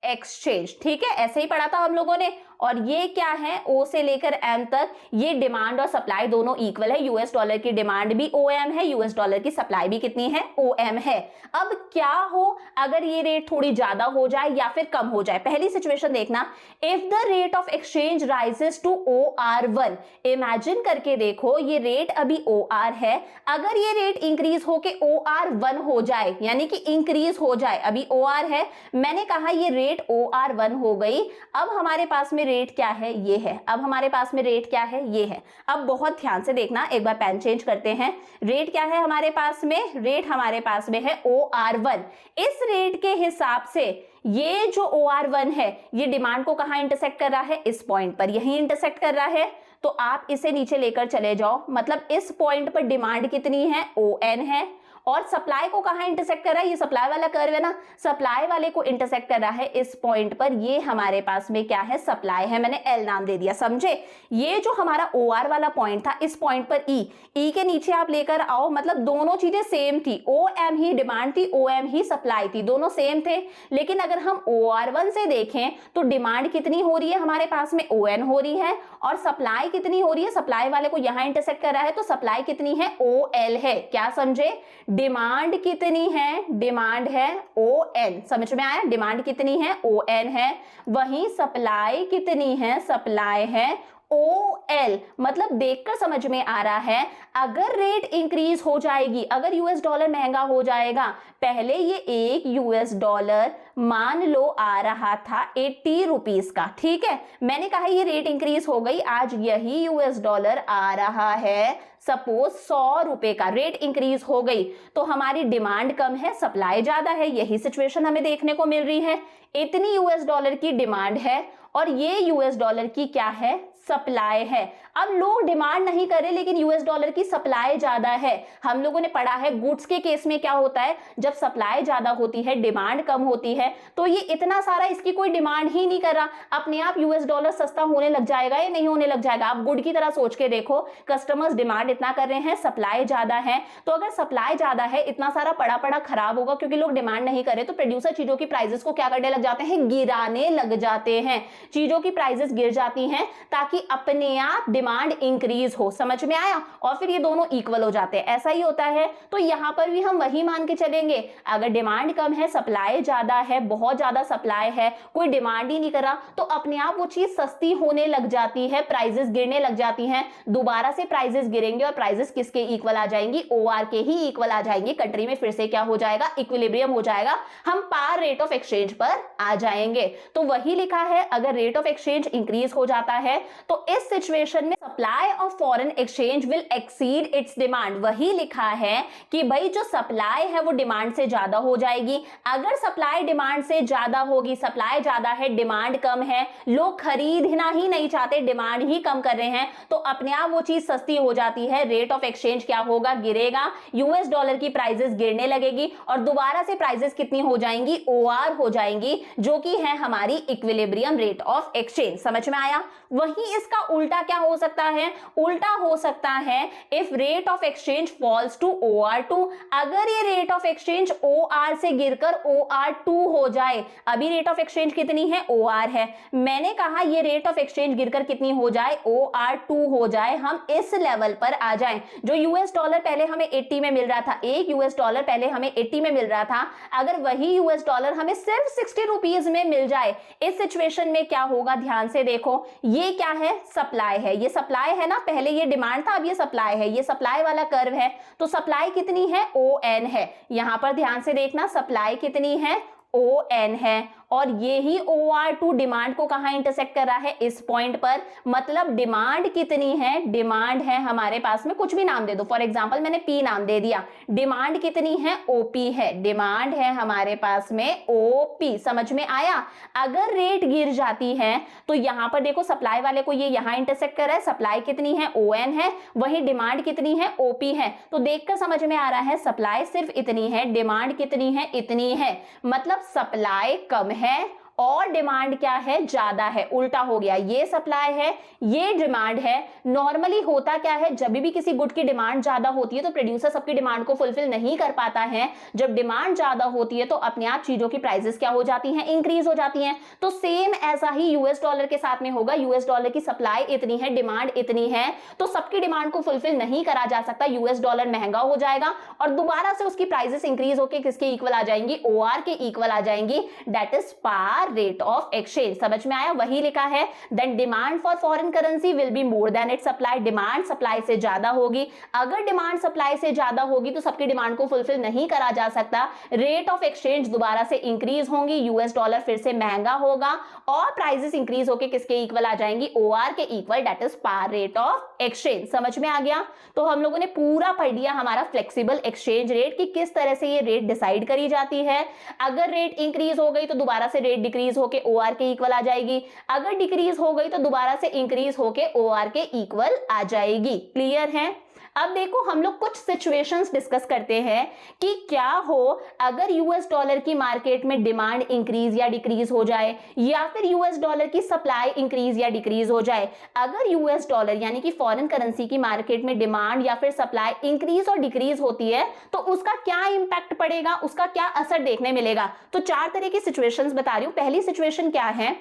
एक्सचेंज। ठीक है, ऐसे ही पढ़ा था हम लोगों ने। और ये क्या है, ओ से लेकर एम तक, ये डिमांड और सप्लाई दोनों इक्वल है। यूएस डॉलर की डिमांड भी ओ एम है, यूएस डॉलर की सप्लाई भी कितनी है, ओ एम है। अब क्या हो अगर ये रेट थोड़ी ज्यादा हो जाए या फिर कम हो जाए। पहली सिचुएशन देखना, if the rate of exchange rises to O R 1, imagine करके देखो ये रेट अभी ओ आर है, अगर ये रेट इंक्रीज होके ओ आर 1 हो जाए, यानी कि इंक्रीज हो जाए, अभी ओ आर है, मैंने कहा ये रेट ओ आर 1 हो गई। अब हमारे पास में रेट क्या है, ये है। अब हमारे पास में रेट क्या है, ये है। अब बहुत ध्यान से देखना, एक बार पेन चेंज करते हैं। रेट क्या है हमारे पास में, रेट हमारे पास में है ओ आर 1। इस रेट के हिसाब से ये जो ओ आर 1 है, ये डिमांड को कहां इंटरसेक्ट कर रहा है, इस पॉइंट पर, यही इंटरसेक्ट कर रहा है। तो आप इसे नीचे लेकर चले जाओ, मतलब इस पॉइंट पर डिमांड कितनी है, ओ एन है, और सप्लाई को कहां इंटरसेक्ट कर रहा है, ये सप्लाई वाला कर्व है ना, सप्लाई वाले को इंटरसेक्ट कर रहा है इस पॉइंट पर। ये हमारे पास में क्या है, सप्लाई है, मैंने एल नाम दे दिया, समझे। ये जो हमारा ओ आर वाला पॉइंट था, इस पॉइंट पर ई के नीचे आप लेकर आओ, मतलब दोनों चीजें सेम थी, ओ एम ही डिमांड थी, ओ एम ही सप्लाई थी, दोनों सेम थे। लेकिन अगर हम ओ आर 1 से देखें तो डिमांड कितनी हो रही है हमारे पास में, ओ एन हो रही है, और सप्लाई कितनी हो रही है, सप्लाई वाले को यहां इंटरसेक्ट कर रहा है, तो सप्लाई कितनी है, ओ एल है। क्या समझे, डिमांड कितनी है, डिमांड है ओ एन। समझ में आया, डिमांड कितनी है, ओ एन है। वहीं सप्लाई कितनी है, सप्लाई है OL मतलब देखकर समझ में आ रहा है अगर रेट इंक्रीज हो जाएगी, अगर यूएस डॉलर महंगा हो जाएगा, पहले ये एक यूएस डॉलर मान लो आ रहा था 80 रुपीस का, ठीक है, मैंने कहा ये रेट इंक्रीज हो गई, आज यही यूएस डॉलर आ रहा है सपोज 100 रुपए का, रेट इंक्रीज हो गई, तो हमारी डिमांड कम है, सप्लाई ज्यादा है, यही सिचुएशन हमें देखने को मिल रही है। इतनी यूएस डॉलर की डिमांड है और ये यूएस डॉलर की क्या है, सप्लाई है। अब लोग डिमांड नहीं करे लेकिन यूएस डॉलर की सप्लाई ज्यादा है। हम लोगों ने पढ़ा है गुड्स के केस में क्या होता है, जब सप्लाई ज्यादा होती है, डिमांड कम होती है, तो ये इतना सारा इसकी कोई डिमांड ही नहीं कर रहा, अपने आप यूएस डॉलर सस्ता होने लग जाएगा या नहीं होने लग जाएगा। आप गुड की तरह सोच के देखो, कस्टमर्स डिमांड इतना कर रहे हैं, सप्लाई ज्यादा है, तो अगर सप्लाई ज्यादा है, इतना सारा पड़ा पड़ा खराब होगा क्योंकि लोग डिमांड नहीं करे, तो प्रोड्यूसर चीजों की प्राइसेस को क्या करने लग जाते हैं, गिराने लग जाते हैं, चीजों की प्राइसेस गिर जाती हैं ताकि अपने आप डिमांड इंक्रीज हो। समझ में आया? और फिर ये दोनों इक्वल हो जाते हैं, ऐसा ही होता है। तो यहां पर भी हम वही मान के चलेंगे, अगर डिमांड कम है, सप्लाई ज्यादा है, बहुत ज्यादा सप्लाई है, कोई डिमांड ही नहीं कर रहा, तो अपने आप वो चीज सस्ती होने लग जाती है, प्राइसेस गिरने लग जाती हैं, दोबारा से प्राइसेस गिरेंगे और प्राइसेस किसके इक्वल आ जाएंगी, OR के ही इक्वल आ जाएंगी। कंट्री में फिर से क्या हो जाएगा, इक्विलिब्रियम हो जाएगा, हम पार रेट ऑफ एक्सचेंज पर आ जाएंगे। तो वही लिखा है, अगर रेट ऑफ एक्सचेंज इंक्रीज हो जाता है तो इस सिचुएशन में supply of foreign exchange will exceed it's demand. वही लिखा है कि भाई जो सप्लाई है वो डिमांड से ज्यादा हो जाएगी। अगर सप्लाई डिमांड से ज्यादा होगी, सप्लाई ज्यादा है, डिमांड कम है, लोग खरीदना ही नहीं चाहते, डिमांड ही कम कर रहे हैं, तो अपने आप वो चीज सस्ती हो जाती है, रेट ऑफ एक्सचेंज क्या होगा, गिरेगा, यूएस डॉलर की प्राइसेस गिरने लगेगी और दोबारा से प्राइसेस कितनी हो जाएंगी, OR हो जाएंगी, जो कि है हमारी इक्विलिब्रियम रेट ऑफ एक्सचेंज। समझ में आया? वही इसका उल्टा क्या हो सकता है, उल्टा हो सकता है if rate of exchange falls to OR2, अगर ये रेट ऑफ एक्सचेंज OR से गिरकर OR2 हो जाए। अभी रेट ऑफ एक्सचेंज कितनी है, OR है, मैंने कहा ये रेट ऑफ एक्सचेंज गिरकर कितनी हो जाए, OR2 हो जाए, हम इस लेवल पर आ जाएं। जो यूएस डॉलर पहले हमें 80 में मिल रहा था, एक यूएस डॉलर पहले हमें 80 में मिल रहा था, अगर वही यूएस डॉलर हमें सिर्फ 60 रुपीज में मिल जाए, इस सिचुएशन में क्या होगा, ध्यान से देखो, ये क्या है, सप्लाई है, ये सप्लाई है ना, पहले ये डिमांड था, अब ये सप्लाई है, ये सप्लाई वाला कर्व है, तो सप्लाई कितनी है, ON है, यहां पर ध्यान से देखना, सप्लाई कितनी है, ON है, और ये ही OR2 डिमांड को कहां इंटरसेक्ट कर रहा है, इस पॉइंट पर, मतलब डिमांड कितनी है, डिमांड है हमारे पास में, कुछ भी नाम दे दो, फॉर एग्जांपल मैंने P नाम दे दिया, डिमांड कितनी है, OP है, डिमांड है हमारे पास में OP। समझ में आया? अगर रेट गिर जाती है तो यहां पर देखो, सप्लाई वाले को ये यहां इंटरसेक्ट कर रहा है, सप्लाई कितनी है, ON है, वही डिमांड कितनी है, OP है, तो देखकर समझ में आ रहा है सप्लाई सिर्फ इतनी है, डिमांड कितनी है, इतनी है, मतलब सप्लाई कम है और डिमांड क्या है, ज्यादा है, उल्टा हो गया, ये सप्लाई है, ये डिमांड है। नॉर्मली होता क्या है, जब भी किसी गुड की डिमांड ज्यादा होती है तो प्रोड्यूसर सबकी डिमांड को फुलफिल नहीं कर पाता है, जब डिमांड ज्यादा होती है तो अपने आप चीजों की प्राइसेस क्या हो जाती हैं, इंक्रीज हो जाती हैं। तो सेम ऐसा ही यूएस डॉलर के साथ में होगा, यूएस डॉलर की सप्लाई इतनी है, डिमांड इतनी है, तो सबकी डिमांड को फुलफिल नहीं करा जा सकता, यूएस डॉलर महंगा हो जाएगा और दोबारा से उसकी प्राइसेस इंक्रीज होकर किसके इक्वल आ जाएंगी, OR के इक्वल आ जाएंगी, that is par rate of exchange. समझ में आया? वही लिखा है, then demand for foreign currency will be more than its supply, demand supply से ज्यादा होगी, अगर डिमांड सप्लाई से ज्यादा होगी तो सबकी डिमांड को फुलफिल नहीं करा जा सकता, रेट ऑफ एक्सचेंज दोबारा से इंक्रीज होंगी, यूएस डॉलर फिर से महंगा होगा और प्राइसेस इंक्रीज होकर किसके इक्वल आ जाएंगी, OR के equal, that is par rate of exchange. समझ में आ गया? तो हम लोगों ने पूरा पढ़ लिया हमारा फ्लेक्सिबल एक्सचेंज रेट, कि किस तरह से ये रेट डिसाइड करी जाती है, अगर रेट इंक्रीज हो गई तो दोबारा से रेट डिक्रीज होकर OR के इक्वल आ जाएगी, अगर डिक्रीज हो गई तो दोबारा से इंक्रीज होके OR के इक्वल आ जाएगी। क्लियर है? अब देखो हम लोग कुछ सिचुएशंस डिस्कस करते हैं कि क्या हो अगर यूएस डॉलर की मार्केट में डिमांड इंक्रीज या डिक्रीज हो जाए, या फिर यूएस डॉलर की सप्लाई इंक्रीज या डिक्रीज हो जाए। अगर यूएस डॉलर यानी कि फॉरेन करेंसी की मार्केट में डिमांड या फिर सप्लाई इंक्रीज और डिक्रीज होती है तो उसका क्या इंपैक्ट पड़ेगा, उसका क्या असर देखने मिलेगा। तो चार तरह की सिचुएशंस बता रही हूं। पहली सिचुएशन क्या है,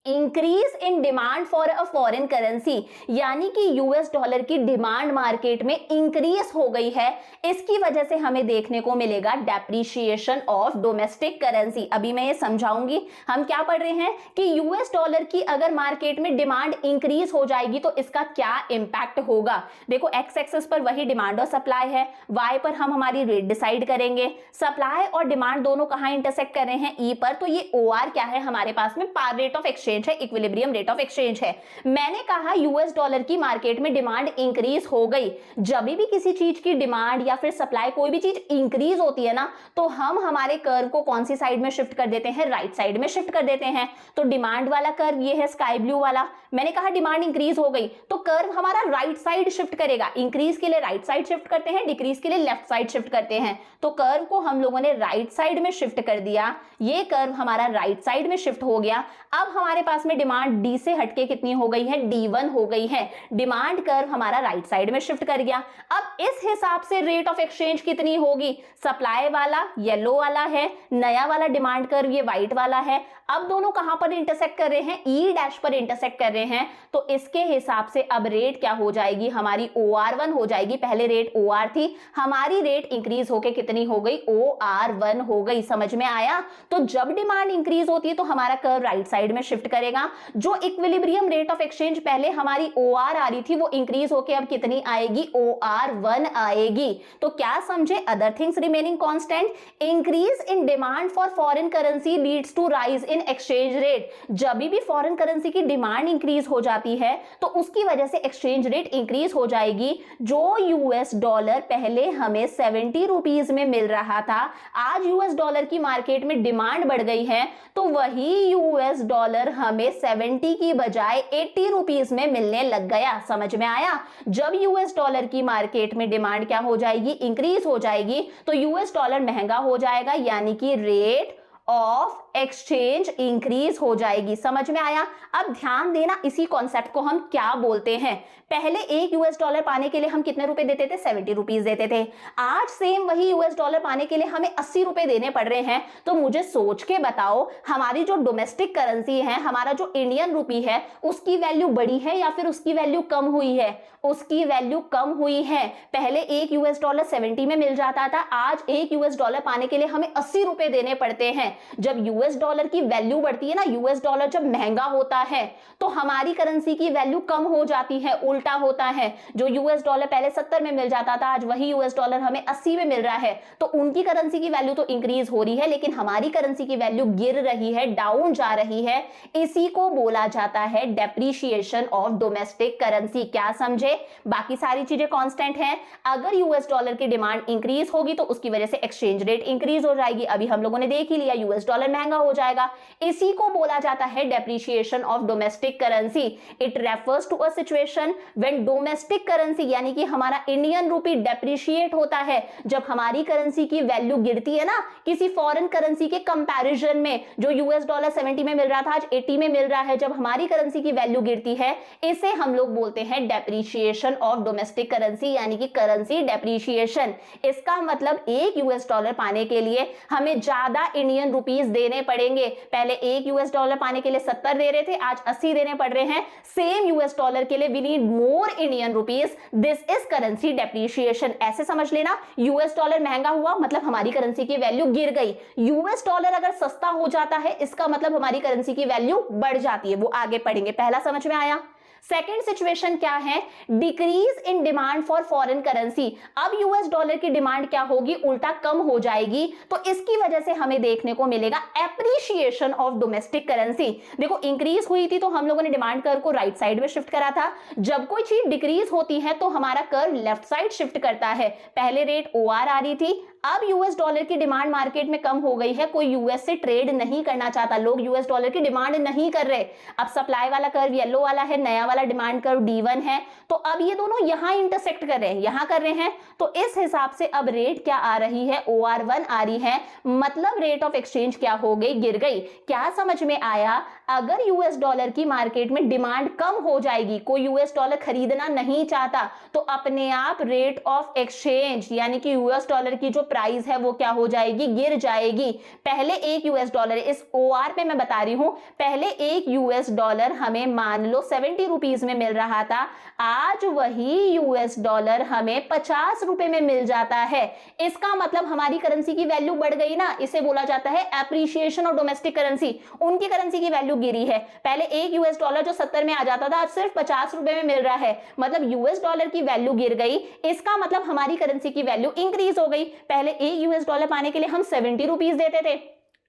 increase in demand for a foreign currency, यानी कि यूएस डॉलर की डिमांड मार्केट में इंक्रीज हो गई है। इसकी वजह से हमें देखने को मिलेगा डेप्रिशिएशन ऑफ डोमेस्टिक करेंसी। अभी मैं ये समझाऊंगी। हम क्या पढ़ रहे हैं कि यूएस डॉलर की अगर मार्केट में डिमांड इंक्रीज हो जाएगी तो इसका क्या इंपैक्ट होगा। देखो एक्स एक्सिस पर वही डिमांड और सप्लाई है, वाई पर हम हमारी रेट डिसाइड करेंगे। सप्लाई और डिमांड दोनों कहां इंटरसेक्ट कर रहे हैं, ई पर। तो ये ओआर क्या है हमारे पास में, पार रेट ऑफ एक्सचेंज है, इक्विलिब्रियम रेट ऑफ एक्सचेंज है। मैंने कहा यूएस डॉलर की मार्केट में डिमांड इंक्रीज हो गई। जब भी किसी चीज की डिमांड या फिर सप्लाई, कोई भी चीज इंक्रीज होती है ना, तो हम हमारे कर्व को कौन सी साइड में शिफ्ट कर देते हैं, राइट साइड में शिफ्ट कर देते हैं। तो डिमांड वाला कर्व ये है स्काई ब्लू वाला। मैंने कहा डिमांड इंक्रीज हो गई तो कर्व हमारा राइट साइड शिफ्ट करेगा। इंक्रीज के लिए राइट साइड शिफ्ट करते हैं, डिक्रीज के लिए लेफ्ट साइड शिफ्ट करते हैं। तो कर्व को हम लोगों ने राइट साइड में शिफ्ट कर दिया, ये कर्व हमारा राइट साइड में शिफ्ट हो गया। अब हमारे पास में डिमांड डी से हटके कितनी हो गई है, D1 हो गई है। डिमांड कर्व हमारा राइट साइड में शिफ्ट कर गया। अब इस हिसाब से रेट ऑफ एक्सचेंज कितनी होगी, सप्लाई वाला येलो वाला है, नया वाला डिमांड कर्व ये व्हाइट वाला है। अब दोनों कहां पर इंटरसेक्ट कर रहे हैं, ई डैश पर इंटरसेक्ट कर रहे हैं। तो इसके हिसाब से अब रेट क्या हो जाएगी हमारी, OR1 हो जाएगी। पहले रेट OR थी, हमारी रेट इंक्रीज होके कितनी हो गई, OR1 हो गई। समझ में आया। तो जब डिमांड इंक्रीज होती है तो हमारा कर्व राइट साइड में शिफ्ट करेगा। जो इक्विलिब्रियम रेट ऑफ एक्सचेंज पहले हमारी OR आ रही थी वो इंक्रीज होके अब कितनी आएगी, OR1 आएगी। तो क्या समझे, other things remaining constant, increase in demand for foreign currency leads to rise in exchange rate. जब भी फॉरेन करेंसी की डिमांड इंक्रीज हो जाती है तो उसकी वजह से एक्सचेंज रेट इंक्रीज हो जाएगी। जो यूएस डॉलर पहले हमें 70 रुपीज में मिल रहा था, आज यूएस डॉलर की मार्केट में डिमांड बढ़ गई है तो वही यूएस डॉलर हमें 70 की बजाय 80 रुपीज में मिलने लग गया। समझ में आया। जब यूएस डॉलर की मार्केट में डिमांड क्या हो जाएगी, इंक्रीज हो जाएगी, तो यूएस डॉलर महंगा हो जाएगा, यानी कि रेट ऑफ एक्सचेंज इंक्रीज हो जाएगी। समझ में आया। अब ध्यान देना, इसी कॉन्सेप्ट को हम क्या बोलते हैं। पहले एक यूएस डॉलर पाने के लिए हम कितने रुपए देते थे, 70 रुपीज देते थे। आज सेम वही यूएस डॉलर पाने के लिए हमें 80 रुपए देने पड़ रहे हैं। तो मुझे सोच के बताओ, हमारी जो डोमेस्टिक करेंसी है, हमारा जो इंडियन रुपी है, उसकी वैल्यू बढ़ी है या फिर उसकी वैल्यू कम हुई है, उसकी वैल्यू कम हुई है। पहले एक यूएस डॉलर 70 में मिल जाता था, आज एक यूएस डॉलर पाने के लिए हमें 80 रुपए देने पड़ते हैं। जब यूएस डॉलर की वैल्यू बढ़ती है ना, यूएस डॉलर जब महंगा होता है तो हमारी करेंसी की वैल्यू कम हो जाती है, उल्टा होता है। जो यूएस डॉलर पहले 70 में मिल जाता था, आज वही यूएस डॉलर हमें 80 में मिल रहा है। तो उनकी करेंसी की वैल्यू तो इंक्रीज हो रही है, लेकिन हमारी करेंसी की वैल्यू गिर रही है, डाउन जा रही है। इसी को बोला जाता है डेप्रिशिएशन ऑफ डोमेस्टिक करेंसी। क्या समझे। बाकी सारी चीजें कांस्टेंट हैं। अगर यूएस डॉलर की डिमांड इंक्रीज होगी तो उसकी वजह से एक्सचेंज रेट इंक्रीज हो जाएगी। अभी हम लोगों ने देख ही लिया, यूएस डॉलर महंगा हो जाएगा। इसी को बोला जाता है depreciation of domestic currency. It refers to a situation when domestic currency, यानी कि हमारा इंडियन रूपी डेप्रिशिएट होता है। जब हमारी करेंसी की वैल्यू गिरती है ना किसी फॉरेन करेंसी के कंपैरिजन में, जो यूएस डॉलर 70 में मिल रहा था आज 80 में मिल रहा है, जब हमारी करेंसी की वैल्यू गिरती है, इसे हम लोग बोलते हैं डेप्रिशिएशन ऑफ डोमेस्टिक करेंसी, यानी कि करेंसी डेप्रिशिएशन। इसका मतलब एक यूएस डॉलर पाने के लिए हमें ज्यादा इंडियन रुपीज देने पड़ेंगे। पहले एक यूएस डॉलर पाने के लिए 70 दे रहे थे, आज 80 देने पड़ रहे हैं। सेम यूएस डॉलर के लिए we need more Indian rupees, this is currency depreciation. ऐसे समझ लेना, यूएस डॉलर महंगा हुआ मतलब हमारी करेंसी की वैल्यू गिर गई। यूएस डॉलर अगर सस्ता हो जाता है, इसका मतलब हमारी करेंसी की वैल्यू बढ़ जाती है। वो आगे पढ़ेंगे। पहला समझ में आया। सेकेंड सिचुएशन क्या है, decrease in demand for foreign currency. अब यूएस डॉलर की डिमांड क्या होगी, उल्टा कम हो जाएगी। तो इसकी वजह से हमें देखने को मिलेगा एप्रिशिएशन ऑफ डोमेस्टिक करेंसी। देखो इंक्रीज हुई थी तो हम लोगों ने डिमांड कर्व को राइट साइड में शिफ्ट करा था। जब कोई चीज डिक्रीज होती है तो हमारा कर्व लेफ्ट साइड शिफ्ट करता है। पहले रेट OR आ रही थी, अब यूएस डॉलर की डिमांड मार्केट में कम हो गई है। कोई यूएस से ट्रेड नहीं करना चाहता, लोग यूएस डॉलर की डिमांड नहीं कर रहे। अब सप्लाई वाला कर्व येलो वाला है, नया वाला डिमांड कर्व D1 है। तो अब ये दोनों यहां इंटरसेक्ट कर रहे हैं, यहां कर रहे हैं। तो इस हिसाब से अब रेट क्या आ रही है, OR1 आ रही है। मतलब रेट ऑफ एक्सचेंज क्या हो गई, गिर गई। क्या समझ में आया। अगर यूएस डॉलर की मार्केट में डिमांड कम हो जाएगी, कोई यूएस डॉलर खरीदना नहीं चाहता, तो अपने आप रेट ऑफ एक्सचेंज यानी कि यूएस डॉलर की जो प्राइस है वो क्या हो जाएगी, गिर जाएगी। पहले एक यूएस डॉलर, इस ओआर पे मैं बता रही हूं, पहले एक यूएस डॉलर हमें मान लो 70 रुपीज में मिल रहा था, आज वही यूएस डॉलर हमें 50 रुपए में मिल जाता है। इसका मतलब हमारी करेंसी की वैल्यू बढ़ गई ना, इसे बोला जाता है एप्रिसिएशन ऑफ डोमेस्टिक करेंसी। उनकी करेंसी की वैल्यू गिरी है, पहले एक यूएस डॉलर जो 70 में आ जाता था आज सिर्फ 50 रुपए में मिल रहा है, मतलब यूएस डॉलर की वैल्यू गिर गई। इसका मतलब हमारी करेंसी की वैल्यू इंक्रीज हो गई। पहले एक यूएस डॉलर पाने के लिए हम 70 रुपीज देते थे,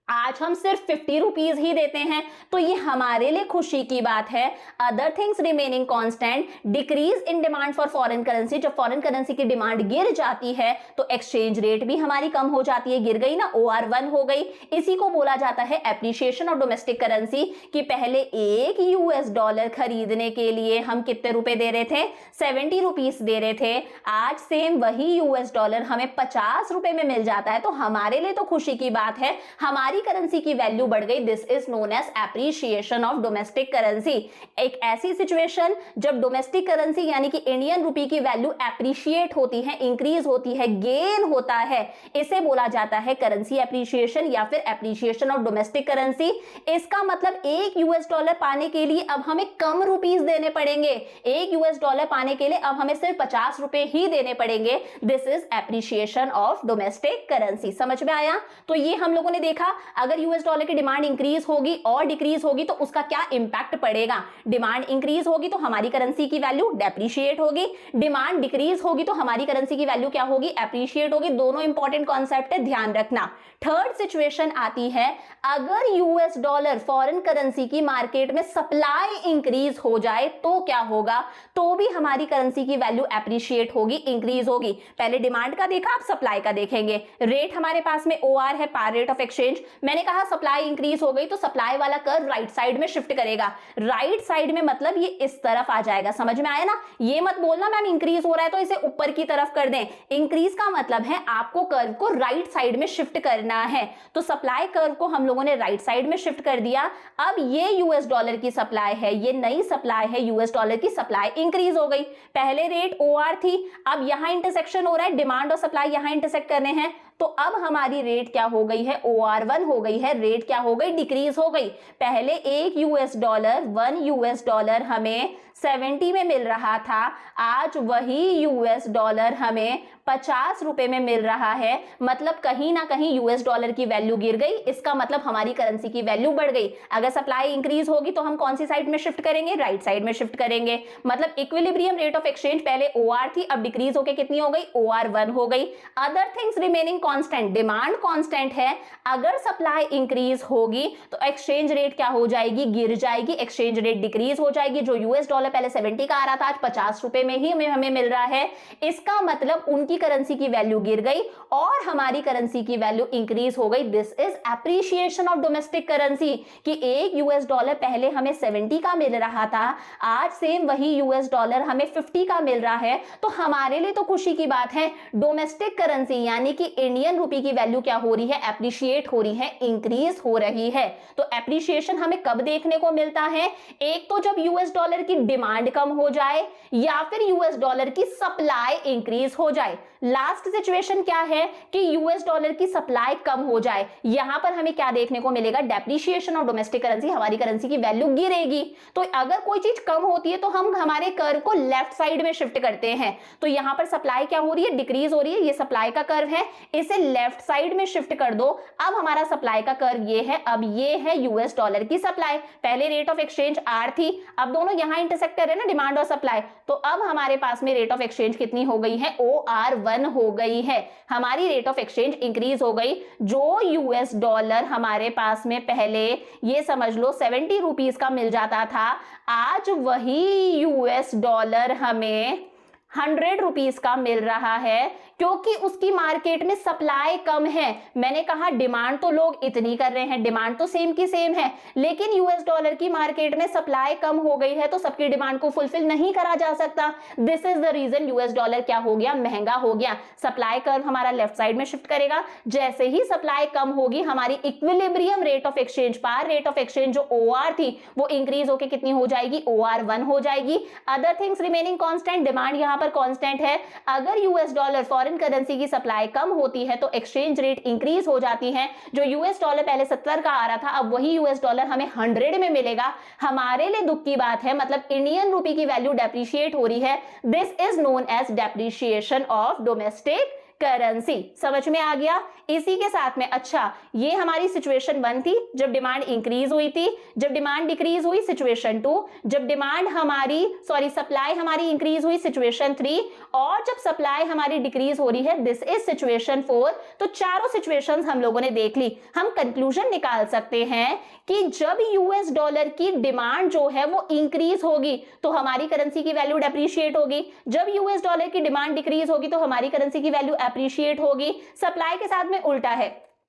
आज हम सिर्फ 50 रुपीज ही देते हैं, तो ये हमारे लिए खुशी की बात है। Other things remaining constant, decrease in demand for foreign currency, जब फॉरेन करेंसी की डिमांड गिर जाती है तो एक्सचेंज रेट भी हमारी कम हो जाती है, गिर गई ना, OR1 हो गई। इसी को बोला जाता है एप्रिसिएशन ऑफ डोमेस्टिक करेंसी, कि पहले एक यूएस डॉलर खरीदने के लिए हम कितने रुपए दे रहे थे, 70 रुपीज दे रहे थे, आज सेम वही यूएस डॉलर हमें 50 रुपए में मिल जाता है, तो हमारे लिए तो खुशी की बात है, हमारी करेंसी की वैल्यू बढ़ गई। This is known as appreciation of domestic currency. एक ऐसी सिचुएशन जब डोमेस्टिक करेंसी यानी कि इंडियन रुपी की वैल्यू एप्रिशिएट होती है, इंक्रीज होती है, गेन होता है, इसे बोला जाता है करेंसी एप्रिसिएशन या फिर एप्रिसिएशन ऑफ डोमेस्टिक करेंसी। इसका मतलब एक यूएस डॉलर पाने के लिए अब हमें कम रुपीस देने पड़ेंगे, एक यूएस डॉलर पाने के लिए अब हमें सिर्फ 50 रुपए ही देने पड़ेंगे। This is appreciation of domestic currency. समझ में आया? तो ये हम लोगों ने देखा, अगर यूएस डॉलर की डिमांड इंक्रीज होगी और डिक्रीज होगी तो उसका क्या इंपैक्ट पड़ेगा। डिमांड इंक्रीज होगी तो हमारी करेंसी की वैल्यू डेप्रिशिएट होगी, डिमांड डिक्रीज होगी तो हमारी करेंसी की वैल्यू क्या होगी, एप्रिशिएट होगी। दोनों इंपॉर्टेंट कॉन्सेप्ट है, ध्यान रखना। थर्ड सिचुएशन आती है, अगर यूएस डॉलर फॉरेन करेंसी की मार्केट में सप्लाई इंक्रीज हो जाए तो क्या होगा, तो भी हमारी करेंसी की वैल्यू एप्रिशिएट होगी, इंक्रीज होगी। पहले डिमांड का देखा, अब सप्लाई का देखेंगे। रेट हमारे पास में OR है, पार रेट ऑफ एक्सचेंज। मैंने कहा सप्लाई इंक्रीज हो गई तो सप्लाई वाला कर्व राइट साइड में शिफ्ट करेगा। राइट साइड में मतलब ये इस तरफ आ जाएगा। समझ में आया ना? ये मत बोलना मैम इंक्रीज हो रहा है तो इसे ऊपर की तरफ कर दें। इंक्रीज का मतलब है आपको कर्व को राइट साइड में शिफ्ट करना है, तो सप्लाई कर्व को हम लोगों ने राइट साइड में शिफ्ट कर दिया। अब ये यूएस डॉलर की सप्लाई है, ये नई सप्लाई है, यूएस डॉलर की सप्लाई इंक्रीज हो गई। पहले रेट OR थी, अब यहां इंटरसेक्शन हो रहा है, डिमांड और सप्लाई यहां इंटरसेक्ट करने हैं, तो अब हमारी रेट क्या हो गई है, OR1 हो गई है। रेट क्या हो गई, डिक्रीज हो गई। पहले एक यूएस डॉलर, 1 यूएस डॉलर हमें 70 में मिल रहा था, आज वही यूएस डॉलर हमें 50 रुपए में मिल रहा है। मतलब कहीं ना कहीं यूएस डॉलर की वैल्यू गिर गई, इसका मतलब हमारी करेंसी की वैल्यू बढ़ गई। अगर सप्लाई इंक्रीज होगी तो हम कौन सी साइड में शिफ्ट करेंगे, राइट साइड में शिफ्ट करेंगे। मतलब इक्विलिब्रियम रेट ऑफ एक्सचेंज पहले OR थी, अब डिक्रीज होकर कितनी हो गई, OR1 हो गई। Other things remaining constant, demand constant है, अगर सप्लाई इंक्रीज होगी तो एक्सचेंज रेट क्या हो जाएगी, गिर जाएगी, एक्सचेंज रेट डिक्रीज हो जाएगी। जो यूएस डॉलर पहले 70 का आ रहा था आज 50 रुपए में ही हमें मिल रहा है। इसका मतलब उनकी करेंसी की वैल्यू गिर गई और हमारी करेंसी की वैल्यू इंक्रीज हो गई। This is appreciation of domestic currency, कि एक यूएस डॉलर पहले हमें 70 का मिल रहा था, आज सेम वही यूएस डॉलर हमें 50 का मिल रहा है, तो हमारे लिए तो खुशी की बात है। डोमेस्टिक करेंसी यानी कि इंडियन रुपी की वैल्यू क्या हो रही है, एप्रिशिएट हो रही है, इंक्रीज हो रही है। तो एप्रिशिएशन हमें कब देखने को मिलता है, एक तो जब यूएस डॉलर की डिमांड कम हो जाए या फिर यूएस डॉलर की सप्लाई इंक्रीज हो जाए। लास्ट सिचुएशन क्या है कि यूएस डॉलर की सप्लाई कम हो जाए, यहां पर हमें क्या देखने को मिलेगा, डेप्रिशिएशन ऑफ डोमेस्टिक करेंसी, हमारी करेंसी की वैल्यू गिरेगी। तो अगर कोई चीज कम होती है तो हम हमारे कर्व को लेफ्ट साइड में शिफ्ट करते हैं। तो यहां पर सप्लाई क्या हो रही है, डिक्रीज हो रही है, ये सप्लाई का कर्व है, इसे लेफ्ट साइड में शिफ्ट कर दो। अब हमारा सप्लाई का कर्व ये है, अब ये है यूएस डॉलर की सप्लाई। पहले रेट ऑफ एक्सचेंज R थी, अब दोनों यहां इंटरसेक्ट कर रहे हैं ना, डिमांड और सप्लाई, तो अब हमारे पास में रेट ऑफ एक्सचेंज कितनी हो गई है, OR1 हो गई है। हमारी रेट ऑफ एक्सचेंज इंक्रीज हो गई। जो यूएस डॉलर हमारे पास में पहले ये समझ लो 70 रुपीज का मिल जाता था, आज वही यूएस डॉलर हमें 100 रुपीज का मिल रहा है, क्योंकि उसकी मार्केट में सप्लाई कम है। मैंने कहा डिमांड तो लोग इतनी कर रहे हैं, डिमांड तो सेम की सेम है, लेकिन यूएस डॉलर की मार्केट में सप्लाई कम हो गई है, तो सबकी डिमांड को फुलफिल नहीं करा जा सकता। This is the reason US dollar क्या हो गया, महंगा हो गया। सप्लाई कर्व हमारा लेफ्ट साइड में शिफ्ट करेगा। जैसे ही सप्लाई कम होगी, हमारी equilibrium rate of exchange, par rate of exchange जो OR थी, वो इंक्रीज होकर कितनी हो जाएगी, OR1 हो जाएगी। Other things remaining constant, demand यहां पर कांस्टेंट है। अगर यूएस डॉलर फॉरेन करेंसी की सप्लाई कम होती है तो एक्सचेंज रेट इंक्रीज हो जाती है। जो यूएस डॉलर पहले 70 का आ रहा था, अब वही यूएस डॉलर हमें 100 में मिलेगा। हमारे लिए दुख की बात है, मतलब इंडियन रूपी की वैल्यू डेप्रिशिएट हो रही है। This is known as depreciation of domestic currency. समझ में आ गया? इसी के साथ में, अच्छा ये हमारी सिचुएशन 1 थी जब डिमांड इंक्रीज हुई थी। जब डिमांड डिक्रीज हुई, सिचुएशन 2। जब डिमांड हमारी सप्लाई हमारी इंक्रीज हुई, सिचुएशन 3। और जब सप्लाई हमारी डिक्रीज हो रही है, दिस इज सिचुएशन 4। तो चारों सिचुएशंस हम लोगों ने देख ली। हम कंक्लूजन निकाल सकते हैं कि जब यूएस डॉलर की डिमांड जो है वो इंक्रीज होगी तो हमारी करेंसी की वैल्यू डेप्रिशिएट होगी। जब यूएस डॉलर की डिमांड डिक्रीज होगी तो हमारी करेंसी की वैल्यू एप्रिशिएट होगी। सप्लाई के साथ में उल्टा है,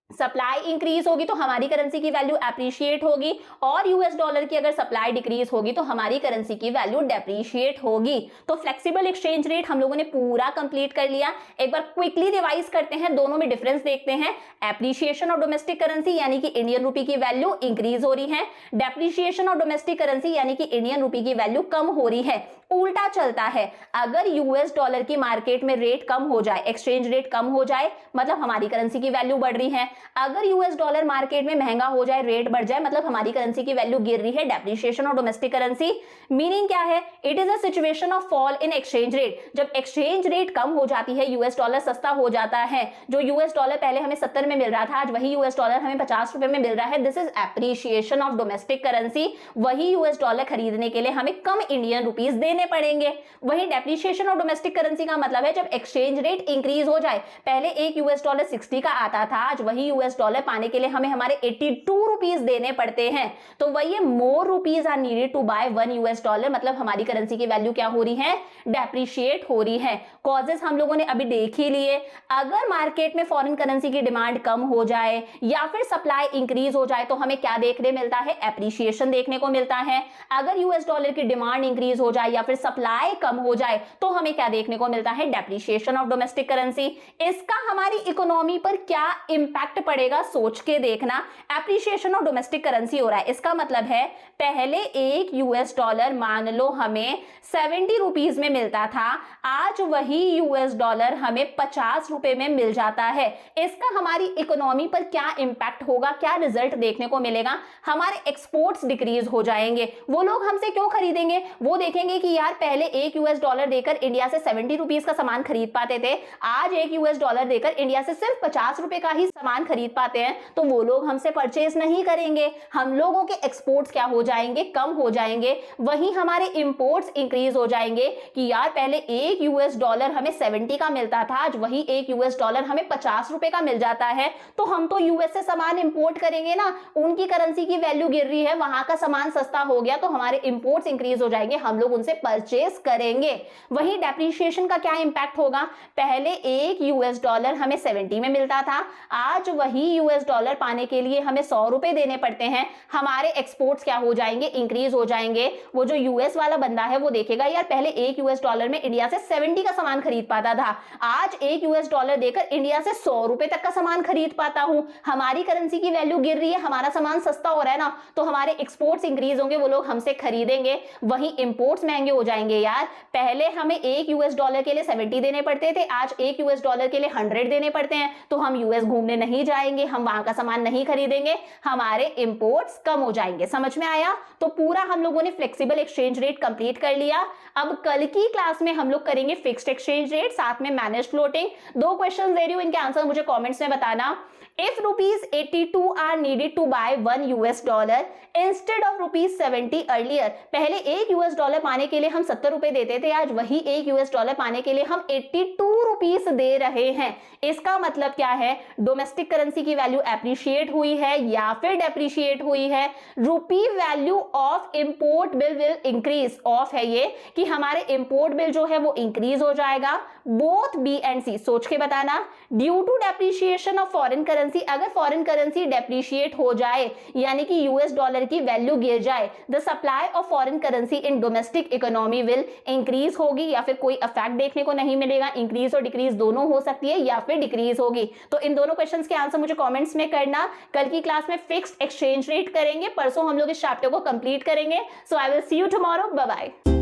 सप्लाई इंक्रीज होगी तो हमारी करेंसी की वैल्यू एप्रिशिएट होगी, और यूएस डॉलर की अगर सप्लाई डिक्रीज होगी तो हमारी करेंसी की वैल्यू डेप्रिशिएट होगी। तो फ्लेक्सिबल एक्सचेंज रेट हम लोगों ने पूरा कंप्लीट कर लिया। एक बार क्विकली रिवाइज करते हैं, दोनों में डिफरेंस देखते हैं। एप्रिशिएशन ऑफ डोमेस्टिक करेंसी यानी कि इंडियन रूपी की वैल्यू इंक्रीज हो रही है, डेप्रिशिएशन ऑफ डोमेस्टिक करेंसी यानी कि इंडियन रूपी की वैल्यू कम हो रही है। उल्टा चलता है, अगर यूएस डॉलर की मार्केट में रेट कम हो जाए, एक्सचेंज रेट कम हो जाए, मतलब हमारी करेंसी की वैल्यू बढ़ रही है। अगर यूएस डॉलर मार्केट में महंगा हो जाए, रेट बढ़ जाए, मतलब हमारी करेंसी की वैल्यू गिर रही है, depreciation of domestic currency. Meaning क्या है? It is a situation of fall in exchange rate. जब एक्सचेंज रेट कम हो जाती है, यूएस डॉलर सस्ता हो जाता है। जो यूएस डॉलर पहले हमें 70 में मिल रहा था, आज वही यूएस डॉलर हमें 50 रुपए में मिल रहा है। This is appreciation of domestic currency. वही यूएस डॉलर खरीदने के लिए हमें कम इंडियन रुपीज देने पड़ेंगे। वही डेप्रिशिएशन ऑफ डोमेस्टिक करेंसी का मतलब है जब एक्सचेंज रेट इंक्रीज हो जाए। पहले एक यूएस डॉलर 60 का आता था, आज वही यूएस डॉलर पाने के लिए हमें हमारे 82 रुपीज देने पड़ते हैं। तो वही more rupees are needed to buy 1 US dollar, मतलब हमारी करेंसी की वैल्यू क्या हो रही है, डेप्रिशिएट हो रही है। कॉजेस हम लोगों ने अभी देख ही लिए। अगर मार्केट में फॉरेन करेंसी की डिमांड कम हो जाए या फिर सप्लाई इंक्रीज हो जाए तो हमें क्या देखने मिलता है, एप्रिशिएशन देखने को मिलता है। अगर यूएस डॉलर की डिमांड इंक्रीज हो जाए या फिर सप्लाई कम हो जाए तो हमें क्या देखने को मिलता है, डेप्रिशिएशन ऑफ डोमेस्टिक करेंसी। इसका हमारी इकोनॉमी पर क्या इंपैक्ट पड़ेगा, सोच के देखना। एप्रिशिएशन ऑफ डोमेस्टिक करेंसी हो रहा है, इसका मतलब है पहले एक यूएस डॉलर मान लो हमें 70 रुपीज में मिलता था, आज वही यूएस डॉलर हमें 50 रुपए में मिल जाता है। इसका हमारी इकोनॉमी पर क्या इंपैक्ट होगा, क्या रिजल्ट देखने को मिलेगा, हमारे एक्सपोर्ट्स डिक्रीज हो जाएंगे। वो लोग हमसे क्यों खरीदेंगे, वो देखेंगे कि यार पहले एक यूएस डॉलर देकर इंडिया से 70 रुपीज का सामान खरीद पाते थे, आज एक यूएस डॉलर देकर इंडिया से सिर्फ 50 रुपए का ही सामान खरीद पाते हैं, तो वो लोग हमसे परचेज नहीं करेंगे। हम लोगों के एक्सपोर्ट्स क्या हो जाएंगे, कम हो जाएंगे। वहीं हमारे इंपोर्ट्स इंक्रीज हो जाएंगे कि यार पहले एक यूएस डॉलर हमें 70 का मिलता था, आज वही एक यूएस डॉलर हमें 50 रुपए का मिल जाता है, तो हम तो यूएस से सामान इंपोर्ट करेंगे ना। उनकी करेंसी की वैल्यू गिर रही है, वहां का सामान सस्ता हो गया, तो हमारे इंपोर्ट्स इंक्रीज हो जाएंगे, हम लोग उनसे परचेज करेंगे। वहीं डेप्रिशिएशन का क्या इंपैक्ट होगा, पहले एक यूएस डॉलर हमें 70 में मिलता था, आज वही यूएस डॉलर पाने के लिए हमें 100 रुपए देने पड़ते हैं। हमारे एक्सपोर्ट्स क्या हो जाएंगे, इंक्रीज हो जाएंगे। वो जो यूएस वाला बंदा है वो देखेगा यार पहले एक यूएस डॉलर में इंडिया से 70 का सामान खरीद पाता था, आज एक यूएस डॉलर देकर इंडिया से 100 रुपए तक का सामान खरीद पाता हूं। हमारी करेंसी की वैल्यू गिर रही है, हमारा सामान सस्ता हो रहा है ना, तो हमारे एक्सपोर्ट्स इंक्रीज होंगे, वो लोग हमसे खरीदेंगे। वहीं इंपोर्ट्स महंगे हो जाएंगे। यार पहले हमें एक यूएस डॉलर के लिए 70 देने पड़ते थे, आज एक यूएस डॉलर के लिए 100 देने पड़ते हैं, तो हम यूएस घूमने नहीं जाएंगे, हम वहां का सामान नहीं खरीदेंगे, हमारे इंपोर्ट्स कम हो जाएंगे। समझ में आया? तो पूरा हम लोगों ने फ्लेक्सिबल एक्सचेंज रेट कंप्लीट कर लिया। अब कल की क्लास में हम लोग करेंगे फिक्स्ड एक्सचेंज रेट, साथ में मैनेज फ्लोटिंग। 2 क्वेश्चन दे रही हूं, इनके आंसर मुझे कमेंट्स में बताना। If rupees 82 are needed to buy 1 US dollar instead of rupees 70 earlier, पहले एक यूएस डॉलर पाने के लिए हम 70 रुपए देते थे, आज वही एक यूएस डॉलर पाने के लिए हम 82 रुपीस दे रहे हैं। इसका मतलब क्या है, डोमेस्टिक डोमेस्टिक करेंसी की वैल्यू एप्रिशिएट हुई है या फिर डेप्रिशिएट हुई है। रूपी value of import bill will increase, of है ये कि हमारे इंपोर्ट बिल जो है वो इंक्रीज हो जाएगा। बोथ बी एंड सी, सोच के बताना। Due to depreciation of foreign currency, अगर फॉरेन करेंसी डेप्रिशिएट हो जाए यानी कि यूएस डॉलर की वैल्यू गिर जाए, the supply of foreign currency in domestic economy will increase होगी या फिर कोई इफेक्ट देखने को नहीं मिलेगा। इंक्रीज और डिक्रीज दोनों हो सकती है या फिर डिक्रीज होगी। तो इन दोनों क्वेश्चंस के आंसर मुझे कमेंट्स में करना। कल की क्लास में फिक्स्ड एक्सचेंज रेट करेंगे, परसों हम लोग इस चैप्टर को कंप्लीट करेंगे। So I will see you tomorrow, bye bye.